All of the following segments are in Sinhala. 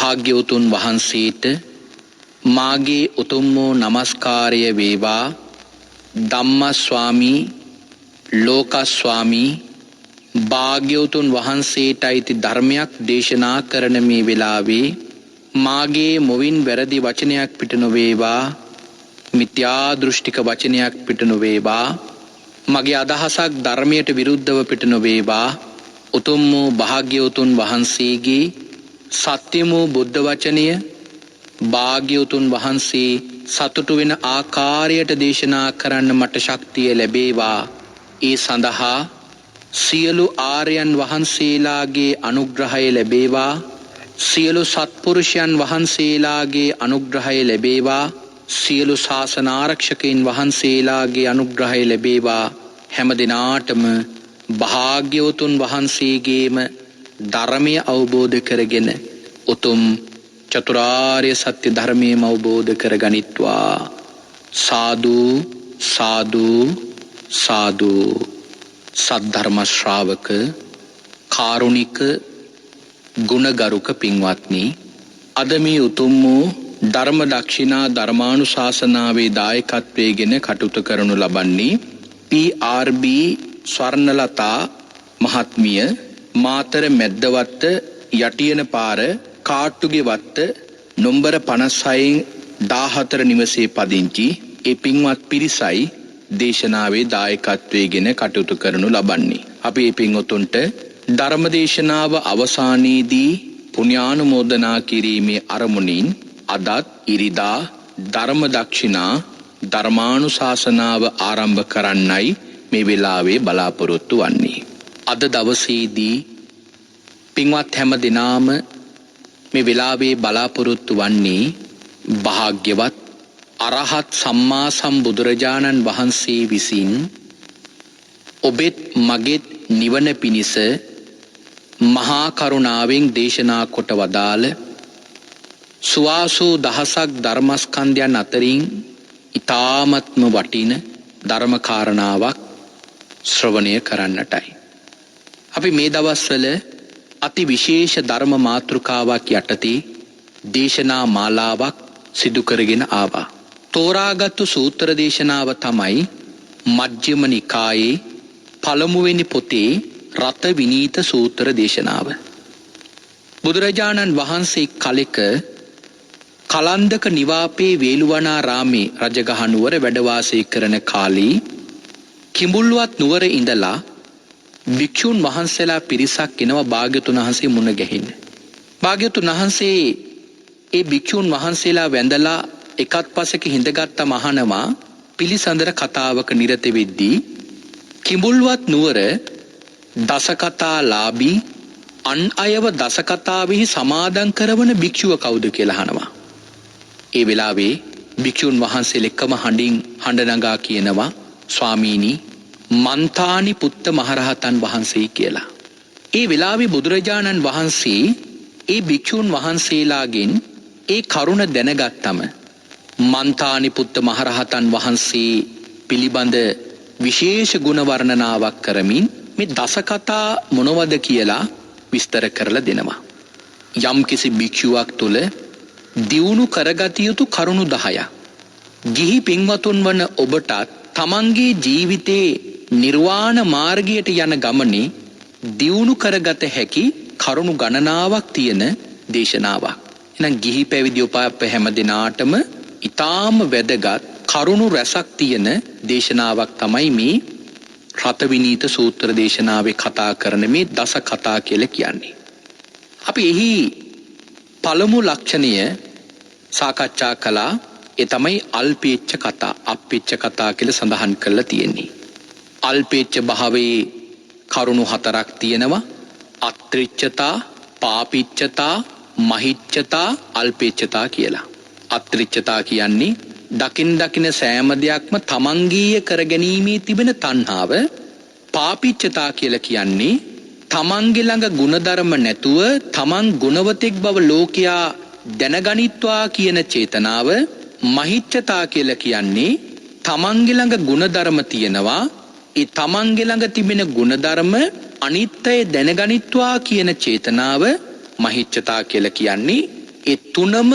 භාග්‍යවතුන් වහන්සේට මාගේ උතුම් වූ නමස්කාරය වේවා. ධම්මස්වාමී ලෝකස්වාමී භාග්‍යවතුන් වහන්සේට අයිති ධර්මයක් දේශනා කරන මේ වෙලාවේ මාගේ මොවින් වැරදි වචනයක් පිට නොවේවා. මිත්‍යා දෘෂ්ටික වචනයක් පිට නොවේවා. මගේ අදහසක් ධර්මයට විරුද්ධව පිට නොවේවා. උතුම් වූ භාග්‍යවතුන් වහන්සේගේ සත්‍ය වූ බුද්ධ වචනය භාග්‍යවතුන් වහන්සේ සතුටු වෙන ආකාරයට දේශනා කරන්න මට ශක්තිය ලැබේවා. ඒ සඳහා සියලු ආර්යයන් වහන්සේලාගේ අනුග්‍රහය ලැබේවා. සියලු සත්පුරුෂයන් වහන්සේලාගේ අනුග්‍රහය ලැබේවා. සියලු ශාසන ආරක්ෂකයන් වහන්සේලාගේ අනුග්‍රහය ලැබේවා. හැම දිනාටම භාග්‍යවතුන් වහන්සේගේම ධර්මය අවබෝධ කරගෙන උතුම් චතුරාර්ය සත්‍ය ධර්මයම අවබෝධ කරගනිත්වා. සාදු සාදු සාදු. සද්ධර්ම ශ්‍රාවක කාරුණික ගුණගරුක පින්වත්නි, අද මේ උතුම් වූ ධර්ම දක්ෂිනා ධර්මානුශාසනාවේ දායකත්වයෙන් කටයුතු කරනු ලබන්නේ PRB ස්වර්ණලතා මහත්මිය, මාතර මැද්දවත්ත යටියන පාර කාට්ටුගේ වත්ත නොම්බර 56-14 නිවසේ පදිංචි ඒ පින්වත් පිරිසයි දේශනාවේ දායකත්වයෙන් කටයුතු කරනු ලබන්නේ. අපි මේ පින්වතුන්ට ධර්ම දේශනාව අවසානයේදී පුණ්‍යානුමෝදනා කිරීමේ අරමුණින් අදත් ඉරිදා ධර්ම දක්ෂිනා ධර්මානුශාසනාව ආරම්භ කරන්නයි මේ වෙලාවේ බලාපොරොත්තු වන්නේ. අද දවසේදී පින්වත් හැම දිනාම මේ වෙලාවේ බලාපොරොත්තු වන්නේ භාග්‍යවත් අරහත් සම්මා සම්බුදුරජාණන් වහන්සේ විසින් ඔබෙත් මගෙත් නිවන පිණිස මහා කරුණාවෙන් දේශනා කොට වදාළ සුවාසූ දහසක් ධර්මස්කන්ධයන් අතරින් ඊ타ත්ම වටින ධර්ම කාරණාවක් ශ්‍රවණය කරන්නටයි. අපි මේ දවස්වල අති විශේෂ ධර්ම මාතෘකාවක් යටතේ දේශනා මාලාවක් සිදු කරගෙන ආවා. තෝරාගත්තු සූත්‍ර දේශනාව තමයි මජ්ක්‍ධිම නිකායේ පළමුවෙනි පොතේ රත විනීත සූත්‍ර දේශනාව. බුදුරජාණන් වහන්සේ කලෙක කලන්දක නිවාපේ වේළුවනාරාමේ රජගහ නුවර වැඩ වාසය කරන කාලේ කිඹුල්වත් නුවර ඉඳලා භික්ෂුන් වහන්සේලා පිරිසක් එනවා භාග්‍යතුන් වහන්සේ මුණ ගැහෙන්න. භාග්‍යතුන් වහන්සේ ඒ භික්ෂුන් වහන්සේලා වැඳලා එකත් පසෙක හිඳගත්ත මහනවා පිළිසඳර කතාවක නිරත වෙද්දී කිඹුල්වත් නුවර දසකතාලාභී අන් අයව දසකතාවෙහි සමාදන් කරවන භික්ෂුව කවුද කියලා අහනවා. ඒ වෙලාවේ භික්ෂුන් වහන්සේ එක්කම හඬින් හඬ නගා කියනවා, ස්වාමීනි මන්තානි පුත්ත මහරහතන් වහන්සේ කියලා. ඒ වෙලාවේ බුදුරජාණන් වහන්සේ ඒ භික්ෂුන් වහන්සේලාගෙන් ඒ කරුණ දැනගත්තම මන්තානි පුත්ත මහරහතන් වහන්සේ පිළිබඳ විශේෂ ගුණ වර්ණනාවක් කරමින් මේ දසකතා මොනවද කියලා විස්තර කරලා දෙනවා. යම් කිසි භික්ෂුවක් තුළ දියුණු කරගත යුතු කරුණු 10ක් ගිහි පින්වතුන් වන ඔබටත් තමන්ගේ ජීවිතේ නිර්වාණ මාර්ගයට යන ගමනේ දියුණු කරගත හැකි කරුණු ගණනාවක් තියෙන දේශනාවක්. එහෙනම් ගිහි පැවිදි උපාප හැම දිනාටම ඊටාම වැදගත් කරුණු රසක් තියෙන දේශනාවක් තමයි මේ රත විනීත සූත්‍ර දේශනාවේ කතා කරන මේ දස කතා කියලා කියන්නේ. අපි එහි පළමු ලක්ෂණය සාකච්ඡා කළා. ඒ තමයි අල්පේච්ඡ කතා, අප්පේච්ඡ කතා කියලා සඳහන් කරලා තියෙන්නේ. අල්පේච්ඡ භාවයේ කරුණු 4ක් තියෙනවා. අත්‍රිච්ඡතා, පාපිච්ඡතා, මහිච්ඡතා, අල්පේච්ඡතා කියලා. අත්‍රිච්ඡතා කියන්නේ දකින් සෑම දෙයක්ම තමන්ගීය කරගැනීමේ තිබෙන තණ්හාව. පාපිච්ඡතා කියලා කියන්නේ තමන්ගේ ළඟ ගුණධර්ම නැතුව තමන් ගුණවතෙක් බව ලෝකයා දැනගනිත්වා කියන චේතනාව. මහිච්ඡතා කියලා කියන්නේ තමන්ගේ ළඟ ගුණධර්ම තියෙනවා, ඒ තමන්ගේ ළඟ තිබෙන ගුණධර්ම අනිත්‍යය දැනගනිත්වා කියන චේතනාව මහිච්ඡතා කියලා කියන්නේ. ඒ තුනම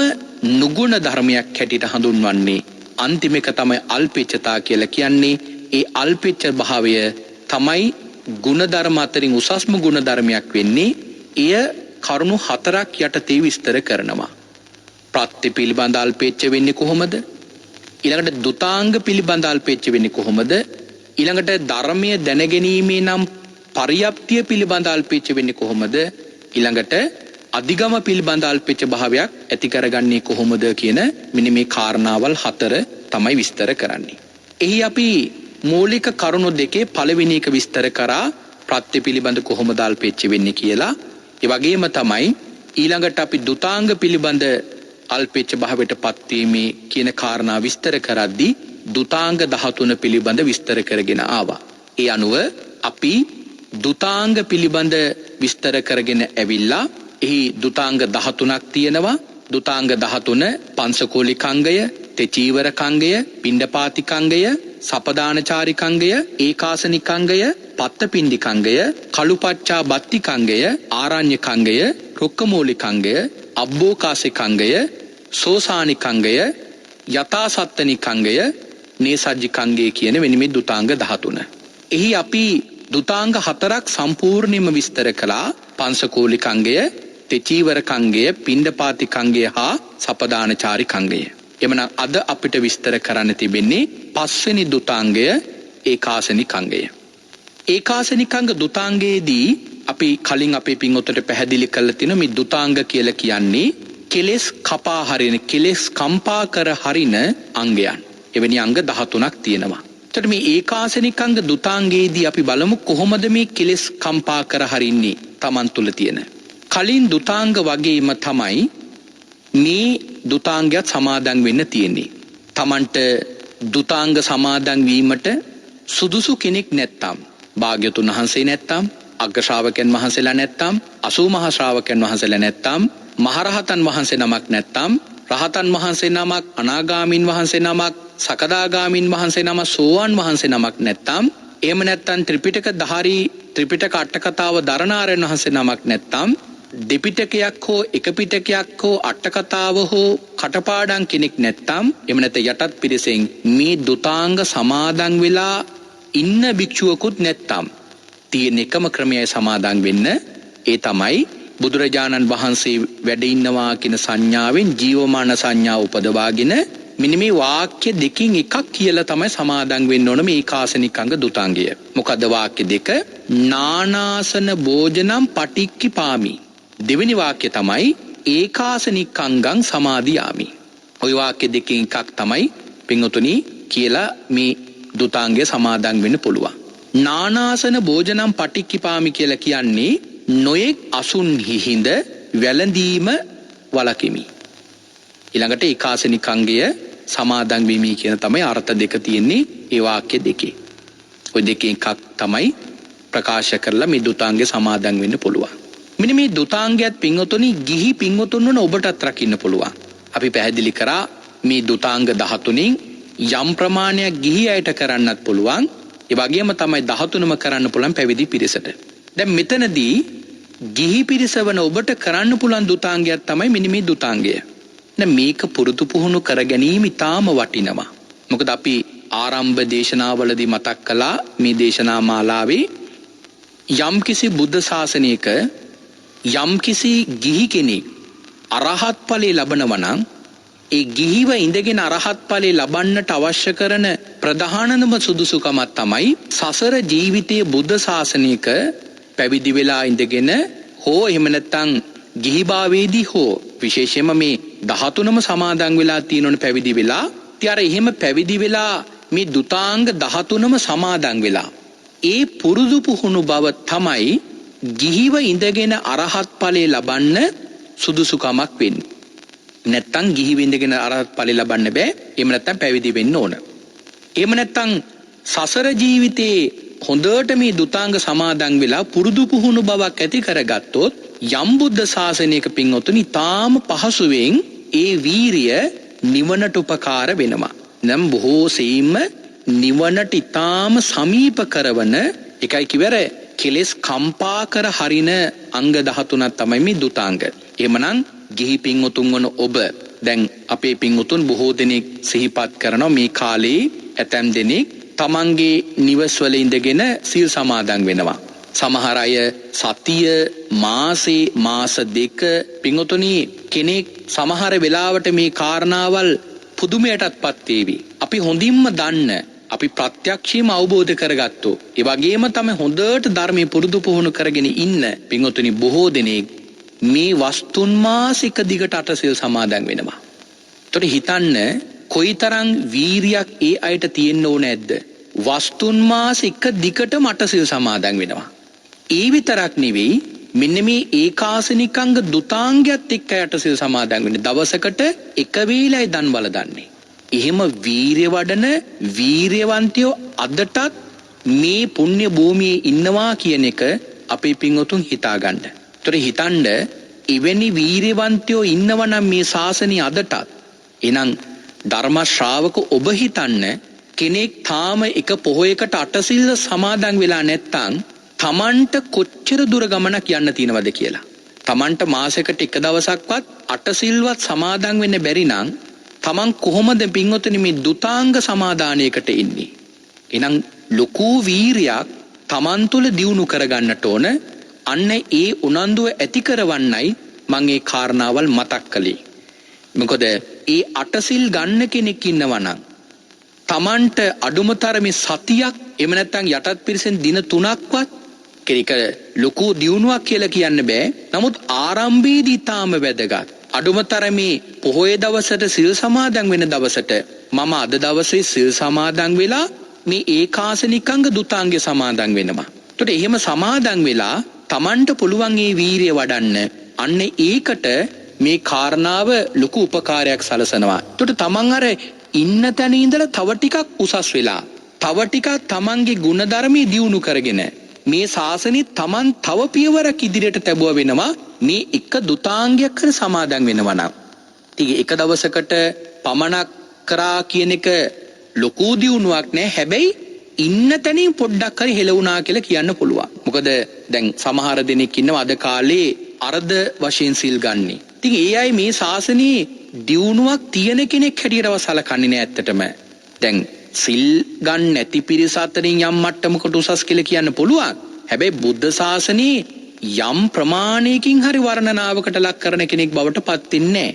නුගුණ ධර්මයක් හැටියට හඳුන්වන්නේ. අන්තිම එක තමයි අල්පෙච්ඡතා කියලා කියන්නේ. ඒ අල්පෙච්ඡ භාවය තමයි ගුණධර්ම අතරින් උසස්ම ගුණධර්මයක් වෙන්නේ. එය කරුණු 4ක් යටතේ විස්තර කරනවා. ප්‍රත්‍ය පිළිබඳ අල්පෙච්ඡ වෙන්නේ කොහොමද? ඊළඟට දුතාංග පිළිබඳ අල්පෙච්ඡ වෙන්නේ කොහොමද? ඊළඟට ධර්මයේ දැනගැනීමේ නම් පරියප්තිය පිළිබඳ අල්පෙච්ඡ වෙන්නේ කොහොමද? ඊළඟට අධිගම පිළිබඳ අල්පෙච්ඡ භාවයක් ඇති කරගන්නේ කොහොමද කියන මෙන්න මේ කාරණාවල් 4 තමයි විස්තර කරන්නේ. එහි අපි මූලික කරුණු දෙකේ පළවෙනි එක විස්තර කරා ප්‍රත්‍ය පිළිබඳ කොහොමද අල්පෙච්ඡ වෙන්නේ කියලා. ඒ වගේම තමයි ඊළඟට අපි දුතාංග පිළිබඳ අල්පෙච්ඡ භාවයට පත්වීමේ කියන කාරණා විස්තර කරද්දී දුතාංග 13 පිළිබඳ විස්තර කරගෙන ආවා. ඒ අනුව අපි දුතාංග පිළිබඳ විස්තර කරගෙන ඇවිල්ලා එහි දුතාංග 13ක් තියෙනවා. දුතාංග 13 පංසකෝලිකංගය, තෙචීවරකංගය, පිණ්ඩපාතිකංගය, සපදානචාරිකංගය, ඒකාසනිකංගය, පත්තපිණ්ඩිකංගය, කළුපච්චා බත්තිකංගය, ආරඤ්‍යකංගය, රුක්කමූලිකංගය, අබ්බෝකාසිකංගය, සෝසානිකංගය, යථාසත්තනිකංගය, නේසජ්ජිකංගය කියන මෙන්න මේ දුතාංග 13. එහි අපි දුතාංග 4ක් සම්පූර්ණයෙන්ම විස්තර කළා. පංසකෝලිකංගය, තෙචීවරකංගය, පිණ්ඩපාතිකංගය හා සපදානචාරිකංගය. එමනම් අද අපිට විස්තර කරන්න තිබෙන්නේ 5 වෙනි දුතාංගය ඒකාසනිකංගය. ඒකාසනිකංග දුතාංගයේදී අපි කලින් අපේ පින්වතුන්ට පැහැදිලි කරලා තිනවා මේ දුතාංග කියලා කියන්නේ කෙලෙස් කපා හරින, කෙලෙස් කම්පා කර හරින අංගයන්. එවැනි අංග 13ක් තියෙනවා. එතකොට මේ ඒකාසනිකංග දුතාංගයේදී අපි බලමු කොහොමද මේ කෙලෙස් කම්පා කර හරින්නේ Taman තුල තියෙන. කලින් දුතාංග වගේම තමයි මේ දුතාංගයත් සමාදන් වෙන්න තියෙන්නේ. Tamanට දුතාංග සමාදන් වීමට සුදුසු කෙනෙක් නැත්තම්, භාග්‍යතුන් වහන්සේ නැත්තම්, අග්‍ර ශ්‍රාවකයන් වහන්සේලා නැත්තම්, 80 මහා ශ්‍රාවකයන් වහන්සේලා නැත්තම්, මහරහතන් වහන්සේ නමක් නැත්තම්, රහතන් වහන්සේ නමක්, අනාගාමීන් වහන්සේ නමක්, සකදාගාමීන් වහන්සේ නමක්, සෝවාන් වහන්සේ නමක් නැත්තම්, එහෙම නැත්තම් ත්‍රිපිටක ධාරී ත්‍රිපිටක අට කතාව දරනාරයන් වහන්සේ නමක් නැත්තම්, දෙපිටකයක් හෝ එක පිටකයක් හෝ අට කතාව හෝ කටපාඩම් කෙනෙක් නැත්තම්, එහෙම නැත්නම් යටත් පිරිසෙන් මේ දුතාංග සමාදන් වෙලා ඉන්න භික්ෂුවකුත් නැත්තම් තියෙන එකම ක්‍රමයයි සමාදන් වෙන්න. ඒ තමයි බුදුරජාණන් වහන්සේ වැඩ ඉන්නවා කියන සංඥාවෙන් ජීවමාන සංඥාව උපදවාගෙන මෙන්න මේ වාක්‍ය දෙකකින් එකක් කියලා තමයි සමාදන් වෙන්න ඕන මේ ඒකාසනිකංග දුතාංගය. මොකද්ද වාක්‍ය දෙක? නානාසන භෝජනම් පටික්කි පාමි. දෙවෙනි වාක්‍ය තමයි ඒකාසනිකංගං සමාදියාමි. ওই වාක්‍ය දෙකෙන් එකක් තමයි පින්වතුනි කියලා මේ දුතාංගය සමාදන් වෙන්න පුළුවන්. නානාසන භෝජනම් පටික්කි පාමි කියලා කියන්නේ නොයෙක් අසුන් හිහිඳ වැළඳීම වළකිමි. ඊළඟට ඒකාසනිකංගය සමාදන් වීමි කියන තමයි අර්ථ දෙක තියෙන්නේ ඒ වාක්‍ය දෙකේ. ওই දෙකෙන් එකක් තමයි ප්‍රකාශ කරලා මේ දුතාංගය සමාදන් වෙන්න පුළුවන්. මෙන්න මේ දුතාංගයත් පින්වතුනි ගිහි පින්වතුන් වන ඔබටත් රකින්න පුළුවන්. අපි පැහැදිලි කරා මේ දුතාංග 13න් යම් ප්‍රමාණයක් ගිහි අයට කරන්නත් පුළුවන්. ඒ වගේම තමයි 13ම කරන්න පුළුවන් පැවිදි පිරිසට. දැන් මෙතනදී ගිහි පිරිසවන ඔබට කරන්න පුළුවන් දුතාංගයක් තමයි මෙන්න මේ දුතාංගය. දැන් මේක පුරුදු පුහුණු කර ගැනීම ඉතාම වටිනවා. මොකද අපි ආරම්භ දේශනාවලදී මතක් කළා මේ දේශනා මාලාවේ යම්කිසි බුද්ධ ශාසනයක යම්කිසි ගිහි කෙනෙක් අරහත් ඵලයේ ලබනවා නම් ඒ ගිහිව ඉඳගෙන අරහත් ඵලයේ ලබන්නට අවශ්‍ය කරන ප්‍රධානම සුදුසුකමක් තමයි සසර ජීවිතයේ බුද්ධ ශාසනයක පැවිදි වෙලා ඉඳගෙන හෝ එහෙම නැත්නම් ගිහිභාවයේදී හෝ විශේෂයෙන්ම මේ 13ම සමාදන් වෙලා තියෙනවනේ පැවිදි වෙලා. ඉතින් අර එහෙම පැවිදි වෙලා මේ දුතාංග 13ම සමාදන් වෙලා ඒ පුරුදු පුහුණු බව තමයි ගිහිව ඉඳගෙන අරහත් ඵලයේ ලබන්න සුදුසුකමක් වෙන්නේ. නැත්තම් ගිහිව ඉඳගෙන අරහත් ඵලෙ ලබන්න බෑ. එහෙම නැත්තම් පැවිදි වෙන්න ඕන. එහෙම නැත්තම් සසර ජීවිතේ හොඳට මේ දුතාංග සමාදන් වෙලා පුරුදු පුහුණු බවක් ඇති කරගත්තොත් යම් බුද්ධ ශාසනයක පින්වතුනි තාම පහසුවෙන් ඒ වීරිය නිවනට උපකාර වෙනවා. නම් බොහෝ සෙයින්ම නිවනට ඊටාම සමීප කරවන එකයි කිවර කෙලෙස් කම්පා කර හරින අංග 13ක් තමයි මේ දුතාංග. එහෙමනම් ගිහි පින්වතුන් වන ඔබ දැන් අපේ පින්වතුන් බොහෝ දෙනෙක් සිහිපත් කරනවා මේ කාලේ ඇතැම් දෙනෙක් තමන්ගේ නිවස්වල ඉඳගෙන සීල් සමාදන් වෙනවා. සමහර අය සතිය මාසේ මාස දෙක පින්වතුනි කෙනෙක් සමහර වෙලාවට මේ කාරණාවල් පුදුමයටත්පත් වේවි. අපි හොඳින්ම දන්න අපි ප්‍රත්‍යක්ෂීම අවබෝධ කරගත්තෝ. ඒ වගේම තමයි හොඳට ධර්මයේ පුරුදු පුහුණු කරගෙන ඉන්න පින්වතුනි බොහෝ දෙනෙක් මේ වස්තුන් මාස එක දිගට අටසිල් සමාදන් වෙනවා. ඒතකොට හිතන්න කොයිතරම් වීරියක් ඒ අයට තියෙන්න ඕන නැද්ද? වස්තුන් මාස එක දිගටම අටසිල් සමාදන් වෙනවා. ඒ විතරක් නෙවෙයි මෙන්න මේ ඒකාසනිකංග දුතාංගයත් එක්ක අටසිල් සමාදන් වෙන්නේ. දවසකට එක වේලයි දන් බල දන්නේ. එහෙම වීරිය වඩන වීරියවන්තයෝ අදටත් මේ පුණ්‍ය භූමියේ ඉන්නවා කියන එක අපේ පින්වතුන් හිතාගන්න. ඒතර හිතන්න එවැනි වීරියවන්තයෝ ඉන්නවා නම් මේ ශාසනය අදටත් එනම් ධර්ම ශ්‍රාවක ඔබ හිතන්න කෙනෙක් තාම එක පොහොයකට අටසිල් සමාදන් වෙලා නැත්තම් තමන්ට කොච්චර දුර ගමනක් යන්න තියෙනවද කියලා. තමන්ට මාසයකට එක දවසක්වත් අටසිල්වත් සමාදන් වෙන්න බැරි නම් තමන් කොහොමද පින්වතුනි මේ දුතාංග සමාදානයකට ඉන්නේ? එහෙනම් ලොකු වීරියක් තමන් තුළ දියුණු කරගන්නට ඕන. අන්න ඒ උනන්දුව ඇති කරවන්නයි මම මේ කාරණාවල් මතක් කළේ. මොකද ඒ අටසිල් ගන්න කෙනෙක් ඉන්නවා නම් තමන්ට අඩුමතරමේ සතියක් එහෙම නැත්නම් යටත් පිරිසෙන් දින 3ක්වත් කෙනෙක් ලොකු දියුණුවක් කියලා කියන්න බෑ. නමුත් ආරම්භයේදී තාම වැදගත්. අඩුමතරමේ පොහොය දවසට සිල් සමාදන් වෙන දවසට මම අද දවසේ සිල් සමාදන් වෙලා මේ ඒකාසනිකංග දුතාංගය සමාදන් වෙනවා. එතකොට එහෙම සමාදන් වෙලා තමන්ට පුළුවන් ඒ වීරිය වඩන්න. අන්න ඒකට මේ කාරණාව ලොකු උපකාරයක් සලසනවා. එතකොට තමන් අර ඉන්න තැන ඉඳලා තව ටිකක් උසස් වෙලා තව ටිකක් තමන්ගේ ගුණධර්මයේ දියුණු කරගෙන මේ ශාසනය තමන් තව පියවරක් ඉදිරියට තැබුවා වෙනවා මේ එක දුතාංගයක් කර සමාදන් වෙනවා නම්. ඉතින් එක දවසකට පමණක් කරා කියන එක ලොකු දියුණුවක් නෑ. හැබැයි ඉන්න තැනින් පොඩ්ඩක් හරි හෙලුණා කියලා කියන්න පුළුවන්. මොකද දැන් සමහර දෙනෙක් ඉන්නවා අද කාලේ අර්ධ වශයෙන් සිල් ගන්නෙ. ඉතින් ඒ අය මේ ශාසනයේ දියුණුවක් තියෙන කෙනෙක් හැටියටව සලකන්නේ නෑ ඇත්තටම. දැන් සිල් ගන්න නැති පිරිස අතරින් යම් මට්ටමකට උසස් කියලා කියන්න පුළුවන්. හැබැයි බුද්ධ ශාසනයේ යම් ප්‍රමාණයකින් හරි වර්ණනාවකට ලක් කරන කෙනෙක් බවට පත් වෙන්නේ නැහැ.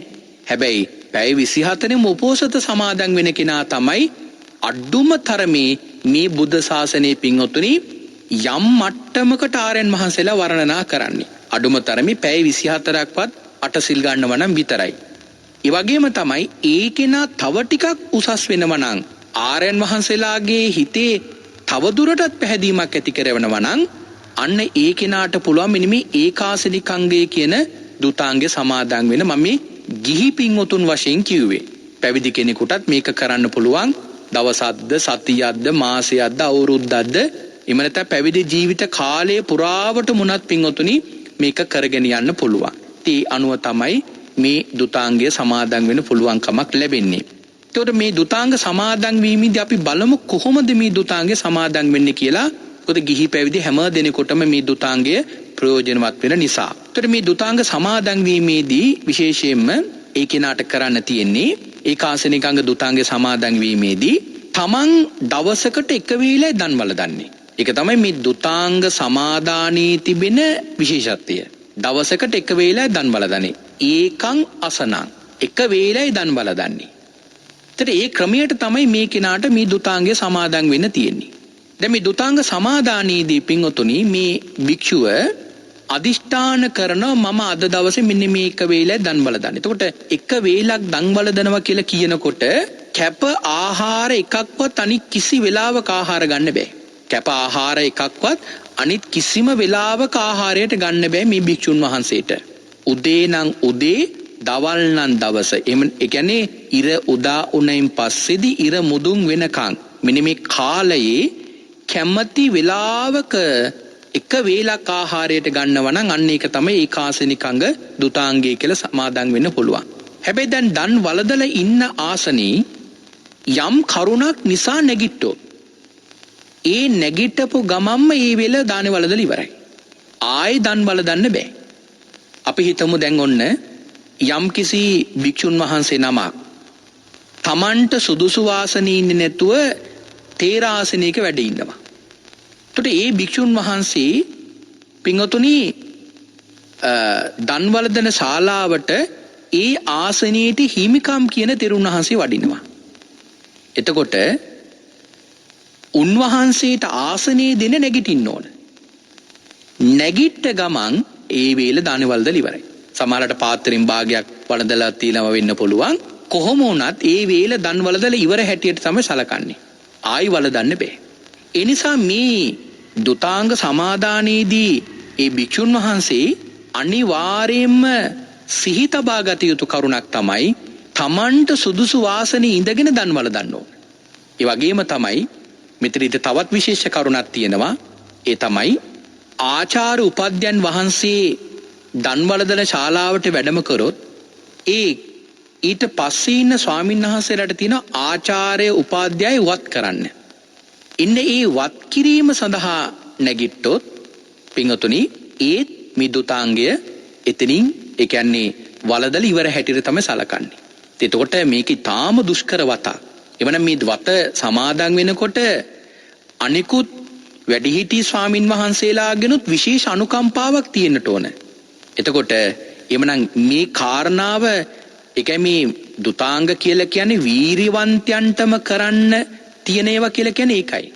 හැබැයි පැය 24ෙම උපෝසත සමාදන් වෙන කෙනා තමයි අඩුම තරමේ මේ බුද්ධ ශාසනයේ පින්වතුනි යම් මට්ටමකට ආරයන් වහන්සේලා වර්ණනා කරන්නේ. අඩුම තරමේ පැය 24ක්වත් අටසිල් ගන්නව නම් විතරයි. ඒ වගේම තමයි ඒ කෙනා තව ටිකක් උසස් වෙනව නම් ආරයන් වහන්සේලාගේ හිතේ තවදුරටත් පැහැදීමක් ඇති කරවනවා නම් අන්න ඒ කෙනාට පුළුවන් මෙන්න මේ ඒකාසනිකංගය කියන දුතාංගය සමාදන් වෙන. මම මේ ගිහි පින්වතුන් වශයෙන් කිව්වේ. පැවිදි කෙනෙකුටත් මේක කරන්න පුළුවන්. දවසක්ද සතියක්ද මාසයක්ද අවුරුද්දක්ද එහෙම නැත්නම් පැවිදි ජීවිත කාලය පුරාවට මුණත් පින්වතුනි මේක කරගෙන යන්න පුළුවන්. ඒ අනුව තමයි මේ දුතාංගය සමාදන් වෙන්න පුළුවන්කමක් ලැබෙන්නේ. එතකොට මේ දුතාංග සමාදන් වීමේදී අපි බලමු කොහොමද මේ දුතාංගය සමාදන් වෙන්නේ කියලා. මොකද ගිහි පැවිදි හැම දෙනෙකුටම මේ දුතාංගය ප්‍රයෝජනවත් වෙන නිසා. එතකොට මේ දුතාංග සමාදන් වීමේදී විශේෂයෙන්ම ඒ කෙනාට කරන්න තියෙන්නේ ඒකාසනිකංග දුතාංගය සමාදන් වීමේදී තමන් දවසකට එක වේලයි දන් වල දන්නේ. ඒක තමයි මේ දුතාංග සමාදානයේ තිබෙන විශේෂත්වය. දවසකට එක වේලයි දන් වල දන්නේ. ඒකං අසනං එක වේලයි දන් වල දන්නේ. එතකොට ඒ ක්‍රමයට තමයි මේ කෙනාට මේ දුතාංගය සමාදන් වෙන්න තියෙන්නේ. දැන් මේ දුතාංග සමාදානයේදී පින්වතුනි මේ භික්ෂුව අදිෂ්ඨාන කරනවා මම අද දවසේ මෙන්න මේ එක වේලයි දන් බල දාන්න. එතකොට එක වේලක් දන් බල දනවා කියලා කියනකොට කැප ආහාර එකක්වත් අනිත් කිසි වෙලාවක ආහාර ගන්න බෑ. කැප ආහාර එකක්වත් අනිත් කිසිම වෙලාවක ආහාරයට ගන්න බෑ මේ භික්ෂුන් වහන්සේට. උදේ නම් උදේ දවල් නම් දවස. ඒ කියන්නේ ඉර උදා උණයින් පස්සේදී ඉර මුදුන් වෙනකන් මෙන්න මේ කාලයේ කැමැති වෙලාවක එක වේලක් ආහාරයට ගන්නවා නම් අන්න ඒක තමයි ඒකාසනිකංග දුතාංගය කියලා සමාදන් වෙන්න පුළුවන්. හැබැයි දැන් දන් වලදලා ඉන්න ආසනේ යම් කරුණක් නිසා නැගිට්ටොත් ඒ නැගිටපු ගමම්ම ඒ වෙල දාන වලදලා ඉවරයි. ආයි දන් වල දන්න බෑ. අපි හිතමු දැන් ඔන්න යම් කිසි භික්ෂුන් වහන්සේ නමක් තමන්ට සුදුසු ආසනයේ ඉන්නේ නැතුව තේරාසනයක වැඩ ඉන්නවා. එතකොට ඒ භික්ෂුන් වහන්සේ පින්වතුනි දන්වලදන ශාලාවට ඒ ආසනයේට හිමිකම් කියන තෙරුන් වහන්සේ වඩිනවා. එතකොට උන්වහන්සේට ආසනයේ දෙන නැගිටින්න ඕන. නැගිට්ට ගමන් ඒ වේල දන්වලදල ඉවරයි. සමහරට පාත්‍රයෙන් භාගයක් වළඳලා තියනව වෙන්න පුළුවන්. කොහොම වුණත් ඒ වේල දන්වලදල ඉවර හැටියට තමයි සලකන්නේ. ආයි වළඳන්න බෑ. ඒ නිසා මේ දුතාංග සමාදානයේදී ඒ භික්ෂුන් වහන්සේ අනිවාර්යයෙන්ම සිහි තබා ගත යුතු කරුණක් තමයි තමන්ට සුදුසු වාසනේ ඉඳගෙන දන්වල දන්න ඕන. ඒ වගේම තමයි මෙතනදී තවත් විශේෂ කරුණක් තියෙනවා. ඒ තමයි ආචාර්ය උපාධ්‍යයන් වහන්සේ දන්වලදන ශාලාවට වැඩම කරොත් ඒ ඊට පස්සේ ඉන්න ස්වාමීන් වහන්සේලාට තියෙන ආචාර්ය උපාධ්‍යය වත් කරන්න. ඉන්න ඒ වත් කිරීම සඳහා නැගිට්ටොත් පින්වතුනි ඒත් මේ දුතාංගය එතනින් ඒ කියන්නේ වලදල ඉවර හැටියට තමයි සලකන්නේ. එතකොට මේක ඊටාම දුෂ්කර වතක්. එවනම් මේ වත සමාදන් වෙනකොට අනිකුත් වැඩිහිටි ස්වාමින් වහන්සේලාගෙනුත් විශේෂ අනුකම්පාවක් තියෙන්නට ඕන. එතකොට එවනම් මේ කාරණාව ඒකයි මේ දුතාංග කියලා කියන්නේ වීරියවන්තයන්ටම කරන්න තියෙන ඒවා කියලා කියන්නේ ඒකයි.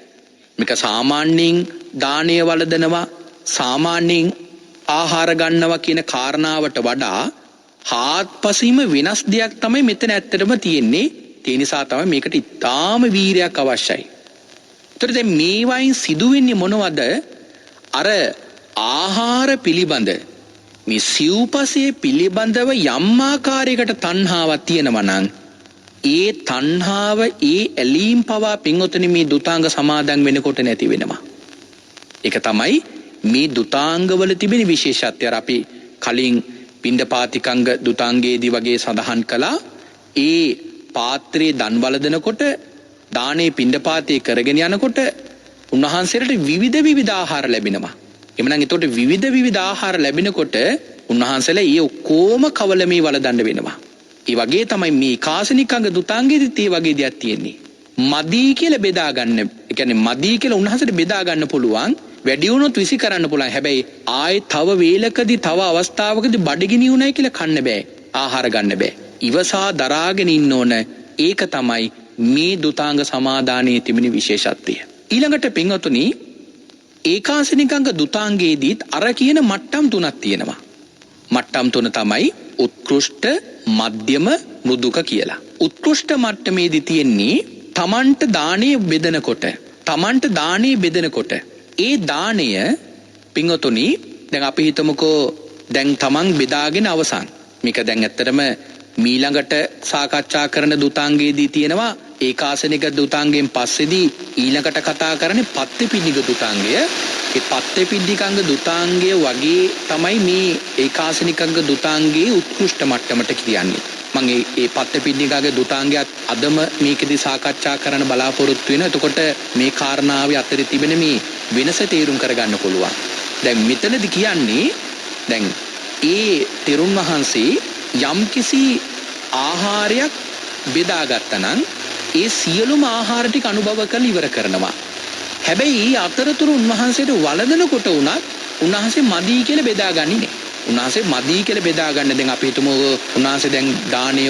මේක සාමාන්‍යයෙන් දානය වළඳනවා සාමාන්‍යයෙන් ආහාර ගන්නවා කියන කාරණාවට වඩා හාත්පසින්ම වෙනස් දෙයක් තමයි මෙතන ඇත්තටම තියෙන්නේ. ඒ නිසා තමයි මේකට ඉතාම වීරයක් අවශ්‍යයි. ඒතර දැන් මේ වයින් සිදුවෙන්නේ මොනවද? අර ආහාර පිළිබඳ මේ සිව්පසේ පිළිබඳව යම් ආකාරයකට තණ්හාවක් තියෙනවා නම් ඒ තණ්හාව ඒ ඇලීම් පවා පින්වතුනි මේ දුතාංග සමාදන් වෙනකොට නැති වෙනවා. ඒක තමයි මේ දුතාංගවල තිබෙන විශේෂත්වය. අපි කලින් පිණ්ඩපාතිකංග දුතාංගයේදී වගේ සඳහන් කළා. ඒ පාත්‍රයේ දන් වළඳනකොට දානේ පිණ්ඩපාතේ කරගෙන යනකොට උන්වහන්සේට විවිධ ආහාර ලැබෙනවා. එමනම් එතකොට විවිධ ආහාර ලැබෙනකොට උන්වහන්සේලා ඒ ඔක්කොම කවලමේ වළඳන්න වෙනවා. ඒ වගේ තමයි මේ කාසනිකංග දුතාංගයේදීත් ඒ වගේ දෙයක් තියෙන්නේ. මදී කියලා බෙදා ගන්න. ඒ කියන්නේ මදී කියලා උන්වහන්සේට බෙදා ගන්න පුළුවන්. වැඩි වුණොත් විසි කරන්න පුළුවන්. හැබැයි ආයේ තව වේලකදී තව අවස්ථාවකදී බඩගිනි උණයි කියලා කන්න බෑ. ආහාර ගන්න බෑ. ඉවසා දරාගෙන ඉන්න ඕන. ඒක තමයි මේ දුතාංග සමාදානයේ තිබෙන විශේෂත්වය. ඊළඟට පින්වතුනි ඒකාසනිකංග දුතාංගයේදීත් අර කියන මට්ටම් තුනක් තියෙනවා. මට්ටම් තුන තමයි උත්කෘෂ්ඨ, මධ්‍යම, මෘදුක කියලා. උත්කෘෂ්ඨ මට්ටමේදී තියෙන්නේ තමන්ට දානේ බෙදනකොට ඒ දාණය පින්වතුනි දැන් අපි හිතමුකෝ දැන් තමන් බෙදාගෙන අවසන්. මේක දැන් ඇත්තටම මීළඟට සාකච්ඡා කරන දුතාංගයේදී තියෙනවා. ඒකාසනික දුතාංගයෙන් පස්සේදී ඊළඟට කතා කරන්නේ පත්තිපිණ්ඩික දුතාංගය. ඒ පත්තිපිණ්ඩිකංග දුතාංගය වගේ තමයි මේ ඒකාසනිකංග දුතාංගයේ උත්කෘෂ්ඨ මට්ටමට කියන්නේ. මම ඒ පත්තිපිණ්ඩිකගේ දුතාංගයත් අදම මේකෙදී සාකච්ඡා කරන්න බලාපොරොත්තු වෙනවා. එතකොට මේ කාරණාවේ අතරේ තිබෙන මේ වෙනස තේරුම් කරගන්න පුළුවන්. දැන් මෙතනදී කියන්නේ දැන් ඒ තෙරුන් වහන්සේ යම්කිසි ආහාරයක් බෙදාගත්තා නම් ඒ සියලුම ආහාර ටික අනුභව කරලා ඉවර කරනවා. හැබැයි අතරතුර උන්වහන්සේට වළඳනකොට උනත් උන්වහන්සේ මදී කියලා බෙදාගන්නේ නැහැ. උන්වහන්සේ මදී කියලා බෙදාගන්න දැන් අපි හිතමු උන්වහන්සේ දැන් දානේ